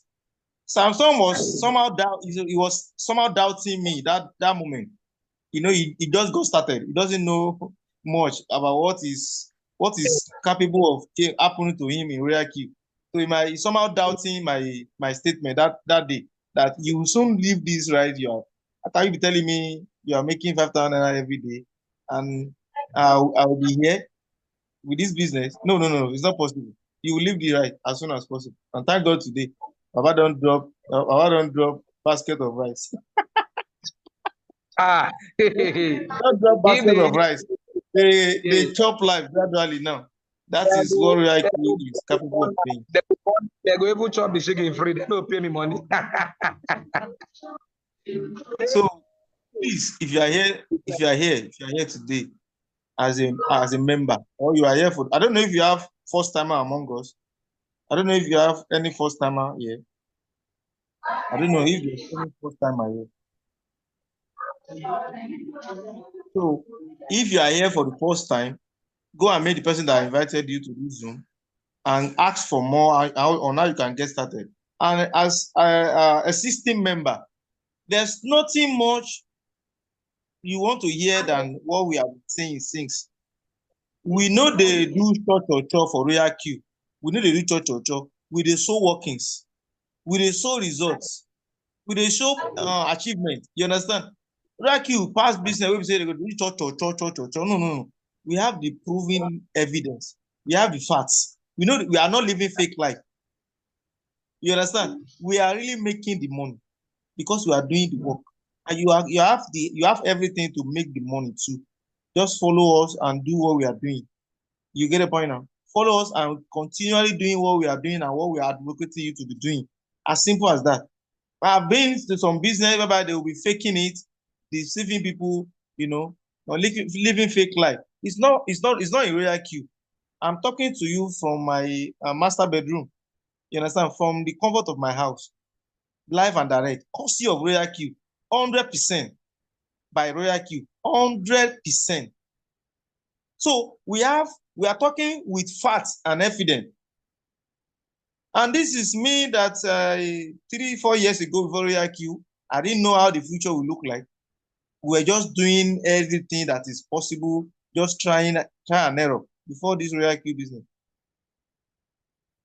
[SPEAKER 2] Samson was somehow doubting me that moment. You know, he just got started. He doesn't know much about what is capable of happening to him in Royal Q. So he somehow doubting my statement that day, that you will soon leave this right. After you be telling me you are making 5,000 naira every day, and I will be here with this business. No, it's not possible. You will leave the right as soon as possible. And thank God today, Baba don't drop basket of rice. Don't drop basket of rice. They chop life gradually now. That is what Royal Q is capable of doing.
[SPEAKER 6] They're going to chop the chicken free. They don't pay me money.
[SPEAKER 2] So please, if you are here today as a member, or you are here for, I don't know if you have first timer among us. I don't know if you have any first timer here. I don't know if there's any first timer here. So if you are here for the first time, go and meet the person that invited you to this Zoom and ask for more on how you can get started. And as a system member, there's nothing much you want to hear than what we are saying since. We know they do church for Royal Q. We know they do church. We they show workings. We they show results. We they show achievement. You understand? Royal Q past business, we say they go do church. No. We have the proven evidence. We have the facts. We know we are not living fake life. You understand? We are really making the money because we are doing the work. And you have everything to make the money too. Just follow us and do what we are doing. You get a point now? Follow us and continually doing what we are doing and what we are advocating you to be doing. As simple as that. I've been to some business whereby they will be faking it, deceiving people, or living fake life. It's not a Royal Q. I'm talking to you from my master bedroom. You understand? From the comfort of my house. Live and direct. Courtesy of Royal Q. 100% by Royal Q. 100%. So we are talking with facts and evidence. And this is me that 3-4 years ago before Royal Q, I didn't know how the future will look like. We were just doing everything that is possible, just try and error before this Royal Q business.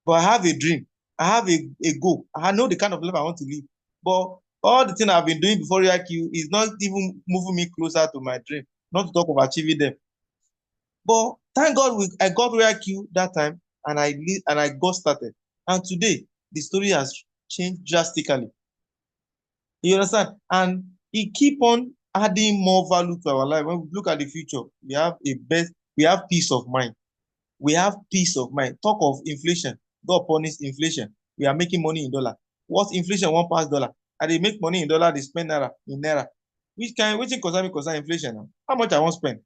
[SPEAKER 2] But I have a dream. I have a goal. I know the kind of life I want to live. But all the things I've been doing before Royal Q is not even moving me closer to my dream, not to talk of achieving them. But thank God I got Royal Q that time and I got started. And today, the story has changed drastically. You understand? And it keep on adding more value to our life. When we look at the future, we have peace of mind. We have peace of mind. Talk of inflation. God punish inflation. We are making money in dollar. What's inflation? One past dollar. And they make money in dollar, they spend naira in naira. Which concern inflation now? How much I want to spend?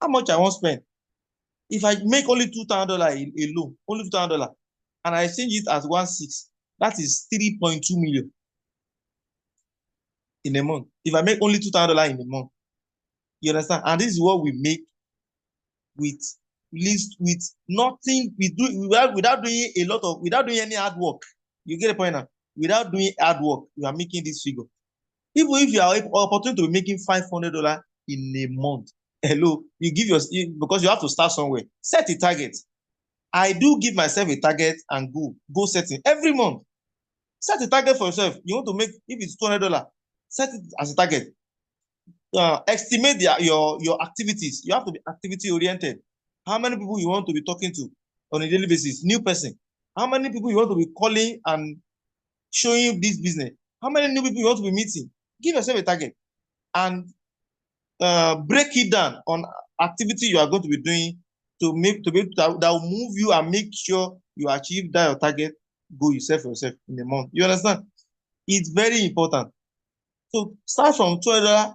[SPEAKER 2] How much I want to spend? If I make only $2,000 alone, only $2,000, and I exchange it as 1.6, that is 3.2 million in a month. If I make only $2,000 in a month, you understand? And this is what we make with nothing. Without doing any hard work. You get the point now? Without doing hard work, you are making this figure. Even if you are opportunity to be making $500 in a month, hello, because you have to start somewhere. Set a target. I do give myself a target and go setting every month. Set a target for yourself. You want to make, if it's $200, set it as a target. Estimate your activities. You have to be activity oriented. How many people you want to be talking to on a daily basis? New person. How many people you want to be calling and showing you this business? How many new people you want to be meeting? Give yourself a target and break it down on activity you are going to be doing that will move you and make sure you achieve that your target go you sell for yourself in a month. You understand? It's very important. So start from $200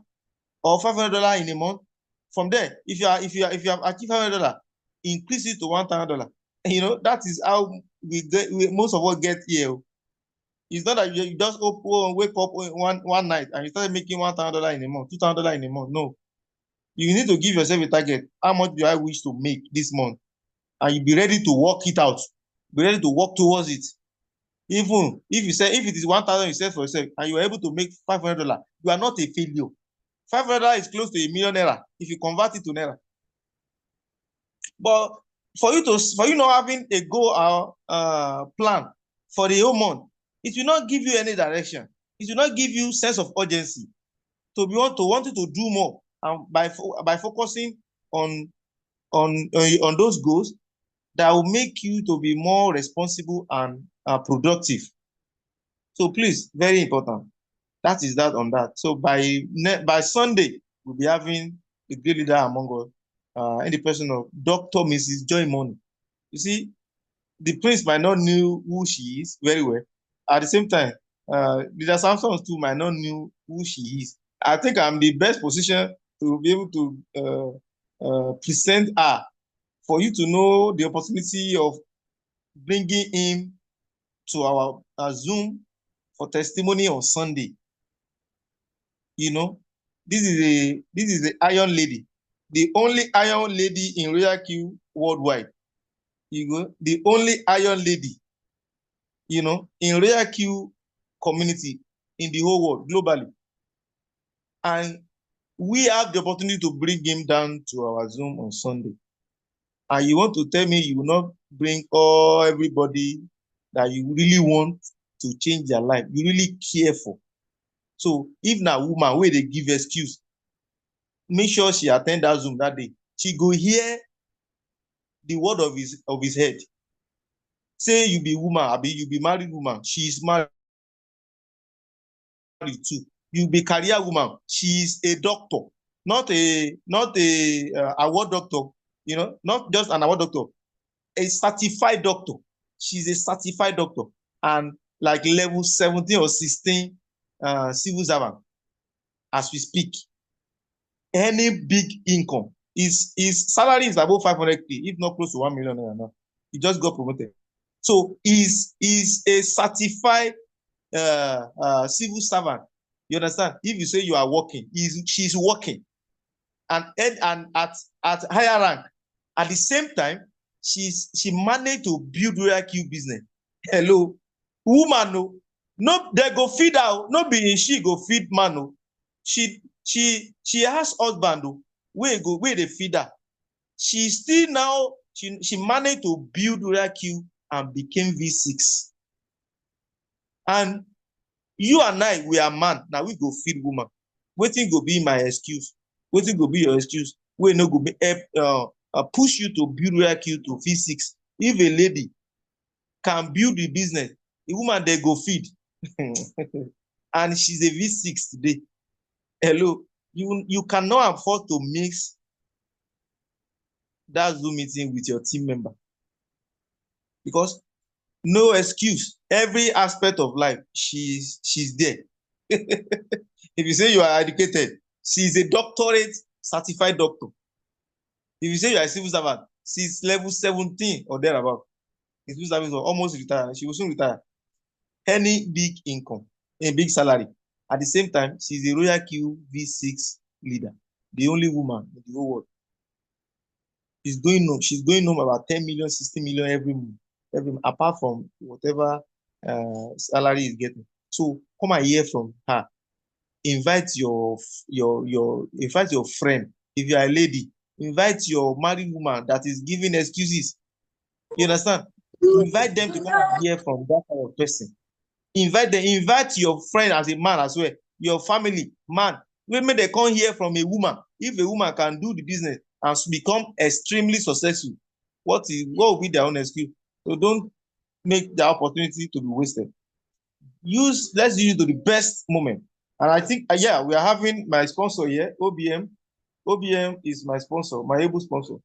[SPEAKER 2] or $500 in a month. From there, if you have achieved $500, increase it to $1,000. You know, that is how most of us get here. It's not that you just wake up one night and you start making $1,000 in a month, $2,000 in a month. No. You need to give yourself a target. How much do I wish to make this month? And you be ready to work it out. Be ready to work towards it. Even if it is 1,000 you set for yourself and you are able to make $500, you are not a failure. $500 is close to $1 million if you convert it to naira. But for you not having a goal plan for the whole month, it will not give you any direction. It will not give you sense of urgency to wanting to do more. And by focusing on those goals, that will make you to be more responsible and productive. So please, very important. That is that on that. So by Sunday, we'll be having a great leader among us, in the person of Dr. Mrs. Joy Money. You see, the prince might not know who she is very well. At the same time, Leader Samson too might not know who she is. I think I'm the best position to be able to present her, for you to know the opportunity of bringing him to our Zoom for testimony on Sunday. You know, this is the Iron Lady, the only Iron Lady in Royal Q worldwide. You know, the only Iron Lady, you know, in Royal Q community in the whole world, globally. And we have the opportunity to bring him down to our Zoom on Sunday. And you want to tell me you will not bring everybody that you really want to change their life, you really care for. So if na woman where they give excuse, make sure she attend that Zoom that day. She go hear the word of his head. Say you be woman, abi you be married woman, she is married too. You be career woman, she is a doctor, not a award doctor, you know, not just an award doctor, a certified doctor. She's a certified doctor and like level 17 or 16 civil servant as we speak. Any big income, his salary is above 500K, if not close to 1 million now. He just got promoted. So he's a certified civil servant. You understand? If you say you are working, she's working, and at higher rank. At the same time, she managed to build Royal Q business. Hello, woman, no, they go feed her. No be she go feed man. No, she has husband where they feed her. She still now she managed to build Royal Q and became V6. And you and I, we are man. Now we go feed woman. Waiting go be my excuse. Waiting go be your excuse. We no go be push you to build Royal Q to V6. If a lady can build the business, the woman they go feed. And she's a V6 today. Hello, you cannot afford to mix that Zoom meeting with your team member, because no excuse. Every aspect of life, she's there. If you say you are educated, she's a doctorate certified doctor. If you say you are a civil servant, she's level 17 or thereabout. The civil service was almost retired. She will soon retire. Any big income, a big salary. At the same time, she's a Royal Q V6 leader, the only woman in the whole world. She's going home about 10 million, 60 million every month, apart from whatever salary is getting. So come and hear from her. Invite your friend. If you are a lady, invite your married woman that is giving excuses. You understand? Invite them to come and hear from that kind of person. Invite your friend as a man as well. Your family, man. Maybe they can't hear from a woman. If a woman can do the business and become extremely successful, what will be their own excuse? So don't make the opportunity to be wasted. Let's use it to the best moment. And I think, yeah, we are having my sponsor here, OBM. OBM is my sponsor, my able sponsor.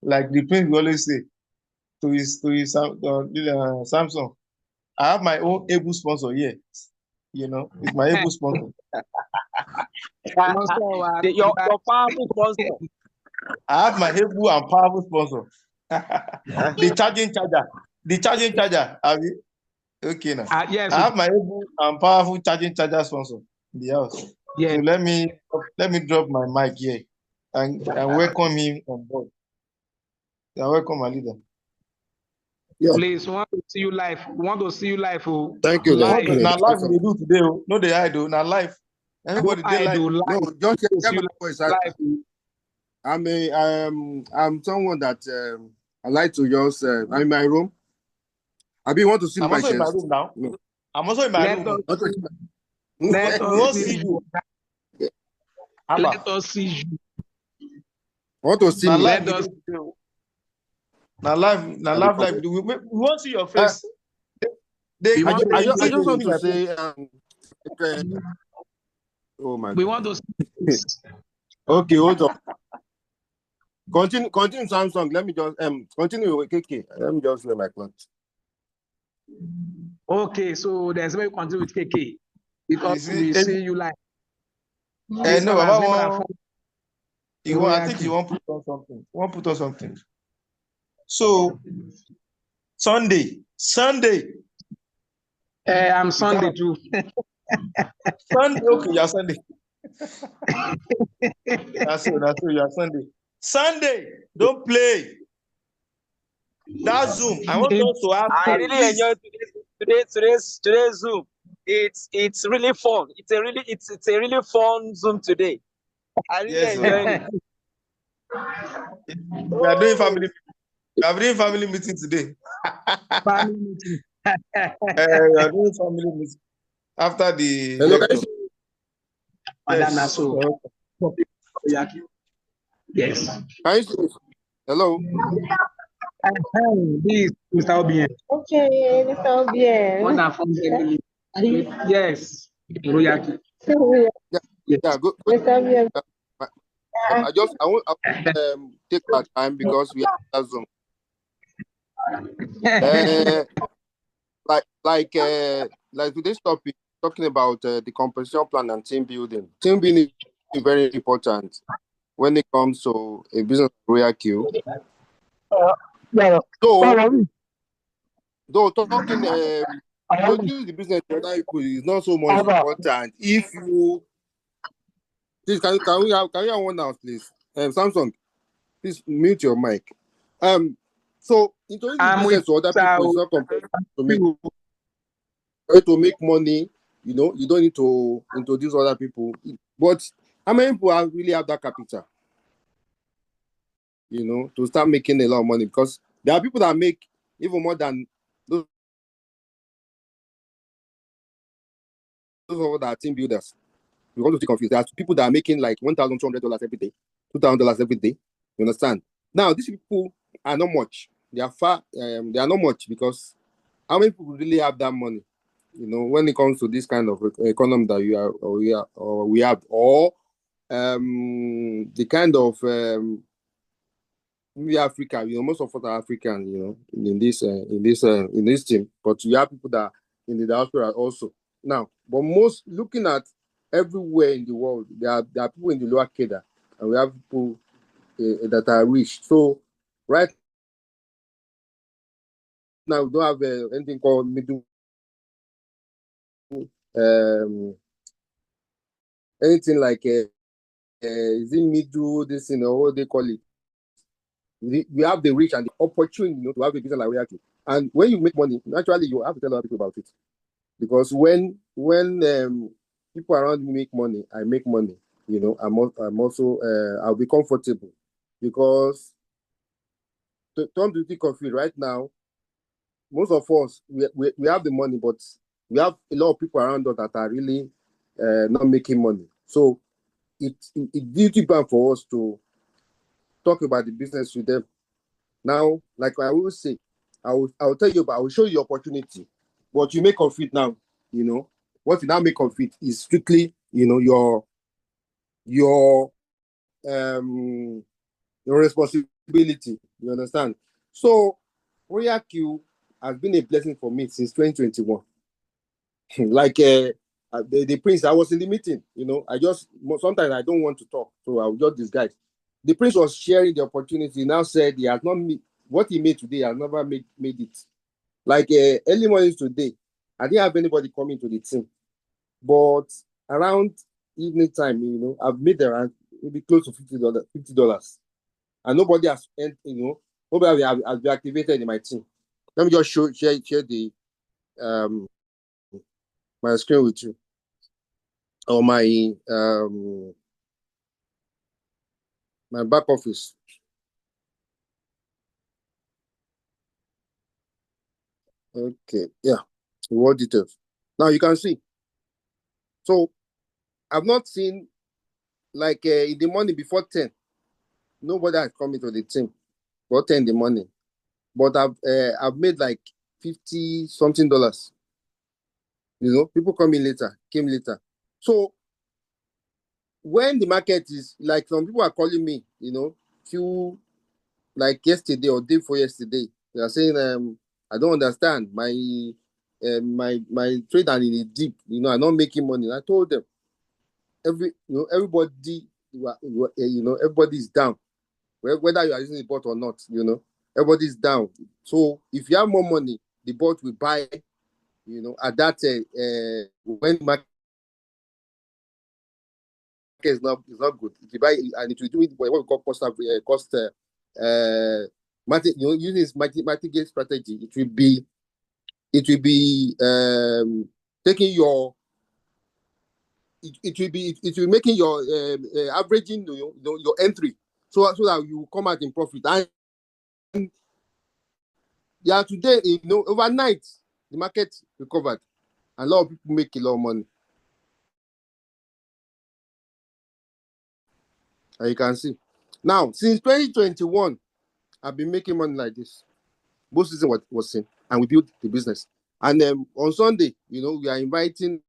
[SPEAKER 2] Like the prince we always say. Samsung. I have my own able sponsor here. You know, it's my able sponsor.
[SPEAKER 1] Your powerful sponsor.
[SPEAKER 2] I have my able and powerful sponsor. The charging charger. Okay now.
[SPEAKER 6] Yes.
[SPEAKER 2] I have my able and powerful charging charger sponsor in the house.
[SPEAKER 6] Yeah.
[SPEAKER 2] So let me drop my mic here and welcome him on board. Yeah, welcome, my leader.
[SPEAKER 6] Yeah. Please, we want to see you live. Oh.
[SPEAKER 8] Thank you.
[SPEAKER 6] Live.
[SPEAKER 2] Now live they do today. No, they I do. Now live. Everybody they live.
[SPEAKER 8] No, just hear my voice. I'm someone that I like to just I'm in my room. I want to see
[SPEAKER 2] I'm
[SPEAKER 8] my
[SPEAKER 2] also in my room now. No. I'm also in my room.
[SPEAKER 6] Let us see
[SPEAKER 2] you.
[SPEAKER 6] Let us see you.
[SPEAKER 8] Want to see me?
[SPEAKER 2] Let us. Now live. We want to see your face.
[SPEAKER 8] I just want to say. Oh my God.
[SPEAKER 6] We want to see.
[SPEAKER 8] Okay, hold on. Continue, Samsung. Let me just continue with KK. Let me just lay my cloth.
[SPEAKER 6] Okay, so there's way we continue with KK because we see you like.
[SPEAKER 2] No, I think you want to put on something. So Sunday.
[SPEAKER 6] I'm Sunday too.
[SPEAKER 2] Sunday, okay, you're Sunday. That's true, you're Sunday. Sunday, don't play. That Zoom. I want us to have.
[SPEAKER 1] I really enjoyed today's Zoom. It's really fun. It's a really fun Zoom today. I really enjoyed it.
[SPEAKER 2] We are doing family meeting today.
[SPEAKER 6] Family meeting.
[SPEAKER 2] We are doing family meeting after the.
[SPEAKER 6] Yes.
[SPEAKER 8] Hello.
[SPEAKER 6] This Mr. Obien.
[SPEAKER 7] Okay, Mr. Obien.
[SPEAKER 6] Wonderful. Yes. Royaki.
[SPEAKER 8] Yeah. Good.
[SPEAKER 7] Mr. Obien.
[SPEAKER 8] I want take our time because we have Zoom. Like today's topic, talking about the compensation plan and team building. Team building is very important when it comes to a business Royaki. Though talking use the business is not so much important. If you please can we have one now, please? Samsung, please mute your mic. So introduce the business to other people is not compulsory to make money. You know, you don't need to introduce other people. But how many people really have that capital? You know, to start making a lot of money, because there are people that make even more than those that are team builders. You want to be confused. There are people that are making like $1,200 every day, $2,000 every day. You understand? Now, these people are not much. They are they are not much, because how many people really have that money? You know, when it comes to this kind of economy that we have, or the kind of maybe Africa, you know, most of us are African, you know, in this team, but we have people that are in the diaspora also. Now, but most looking at everywhere in the world, there are people in the lower cadre, and we have people that are rich. So right now, we don't have anything called middle, anything like is it middle, this, you know, what they call it. We have the rich and the opportunity, you know, to have a business like Royaki. And when you make money, naturally you have to tell other people about it. Because when people around me make money, I make money. You know, I'm also I'll be comfortable, because to come to think of it right now, most of us we have the money, but we have a lot of people around us that are really not making money. So it's duty bound for us to talk about the business with them. Now, like I will say, I will tell you about, I will show you opportunity. What you make of it now, you know, what you now make of it is strictly, you know, your responsibility. You understand? So Royal Q has been a blessing for me since 2021. Like the prince, I was in the meeting, I just, sometimes I don't want to talk, so I'll just disguise. The prince was sharing the opportunity, now said he has not made, what he made today, has never made it. Like early mornings today, I didn't have anybody coming to the team, but around evening time, I've made around maybe close to $50, and nobody has, nobody has been activated in my team. Let me just share the my screen with you, or my my back office. Okay, yeah, what details. Now you can see. So I've not seen, like in the morning before 10, nobody has come into the team before 10 in the morning, but I've made like $50 something. People came later. So when the market is like, some people are calling me, few like yesterday or day before yesterday, they are saying, I don't understand my trade and in the deep, I'm not making money. I told them, everybody, everybody's down, whether you are using the bot or not, everybody's down. So if you have more money, the bot will buy, at that when market is not good, if you buy, and it will do it what we call cost using this mitigate strategy, it will be taking your, it will making your averaging your entry, so that you come out in profit. And yeah, today, overnight the market recovered, and a lot of people make a lot of money, and you can see now, since 2021, I've been making money like this. Both season was in, and we built the business. And on Sunday, we are inviting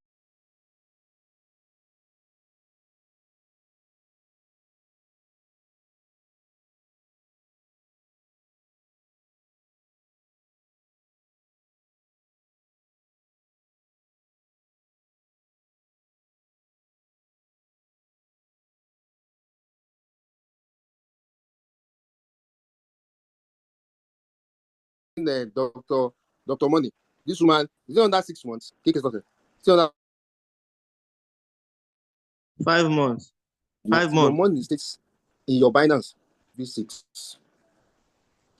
[SPEAKER 8] Dr. Money. This woman is under 6 months. Still under
[SPEAKER 2] 5 months. 5 months.
[SPEAKER 8] Your money stays in your Binance V6.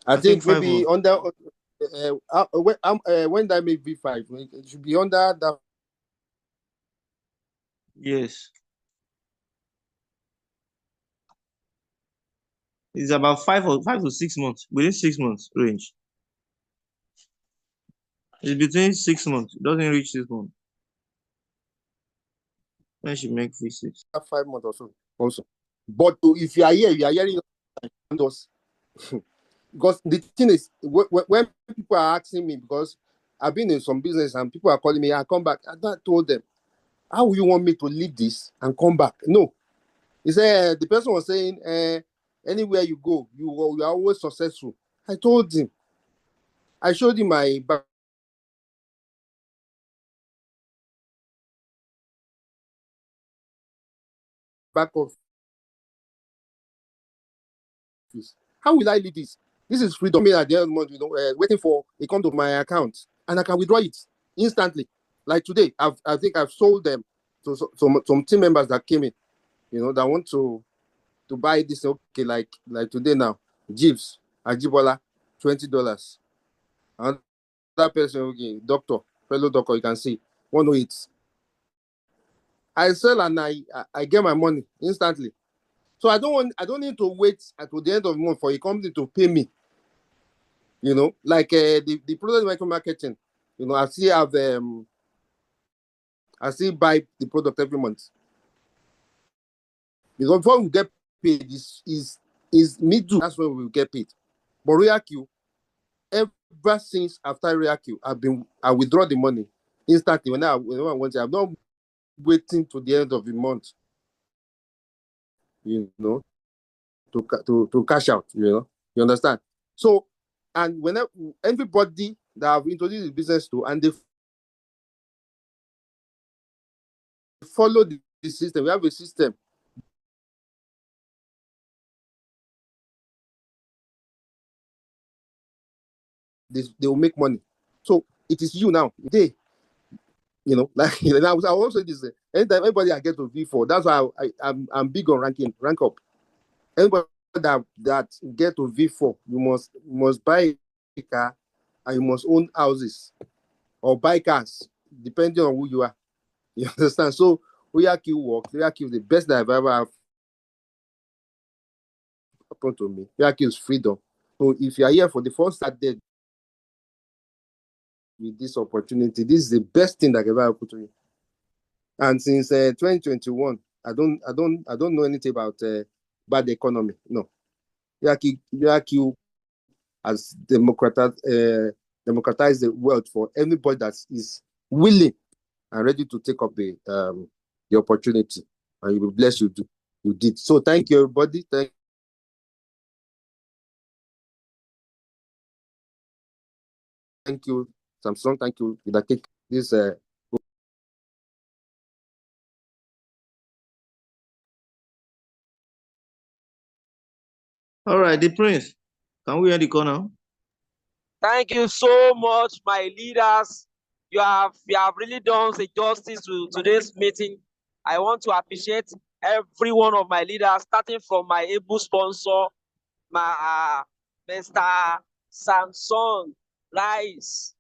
[SPEAKER 8] I think maybe
[SPEAKER 2] months.
[SPEAKER 8] Under when I make V5, it should be under that.
[SPEAKER 2] Yes. It's about 5 to 6 months, within 6 months range. It's between 6 months. It doesn't reach 6 months. When she make V6.
[SPEAKER 8] 5 months or so also. But if you are here, you are hearing us. Because the thing is, when people are asking me, because I've been in some business and people are calling me, I come back. I told them, how will you want me to leave this and come back? No. He said, the person was saying, anywhere you go, you are always successful. I told him. I showed him my back office. How will I leave this? This is freedom. At the end of the month, waiting for it come to my account, and I can withdraw it instantly. Like today, I think I've sold them to some team members that came in, that want to buy this. Okay, like today now, Jeeves, Ajibola, $20. And that person, okay, fellow doctor, you can see 108. I sell and I get my money instantly. So I don't need to wait until the end of the month for a company to pay me. Like the product micro marketing, I still buy the product every month. Because before we get paid is middle, that's when we will get paid. But Royal Q, ever since after Royal Q, I withdraw the money instantly when I want it. I'm not waiting to the end of the month, to cash out, you understand? So And whenever everybody that I've introduced the business to, and they follow the system, we have a system. They will make money. So it is you now. They, like I also this. Anytime everybody I get to V4, that's why I'm big on rank up. Anybody that get to V4, you must buy a car and you must own houses or buy cars, depending on who you are. You understand? So Oyaki work. Oyaki is the best that I've ever have happened to me. Oyaki is freedom. So if you are here for the first Saturday with this opportunity, this is the best thing that ever happened to me. And since 2021, I don't know anything about bad economy. No, Oyaki has democratized the wealth for anybody that is willing and ready to take up the opportunity, and you will bless you did. So thank you, everybody. Thank you, Samson. Thank you, Vidake. This
[SPEAKER 2] all right, the prince. Can we end the call now?
[SPEAKER 1] Thank you so much, my leaders. You have really done the justice to today's meeting. I want to appreciate every one of my leaders, starting from my able sponsor, my Mr. Samson Rice.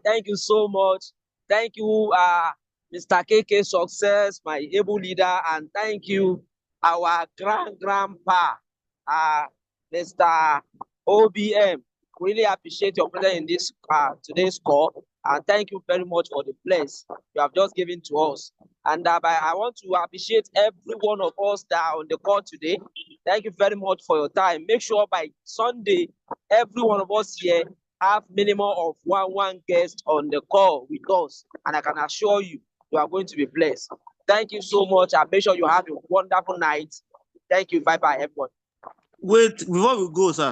[SPEAKER 1] Thank you so much. Thank you, Mr. KK Success, my able leader, and thank you, our grandpa, Mr. OBM. Really appreciate your presence in this today's call, and thank you very much for the place you have just given to us. And I want to appreciate every one of us that are on the call today. Thank you very much for your time. Make sure by Sunday, every one of us here have minimum of one guest on the call with us, and I can assure you, you are going to be blessed. Thank you so much, and make sure you have a wonderful night. Thank you. Bye-bye, everyone.
[SPEAKER 2] Wait, before we go, sir.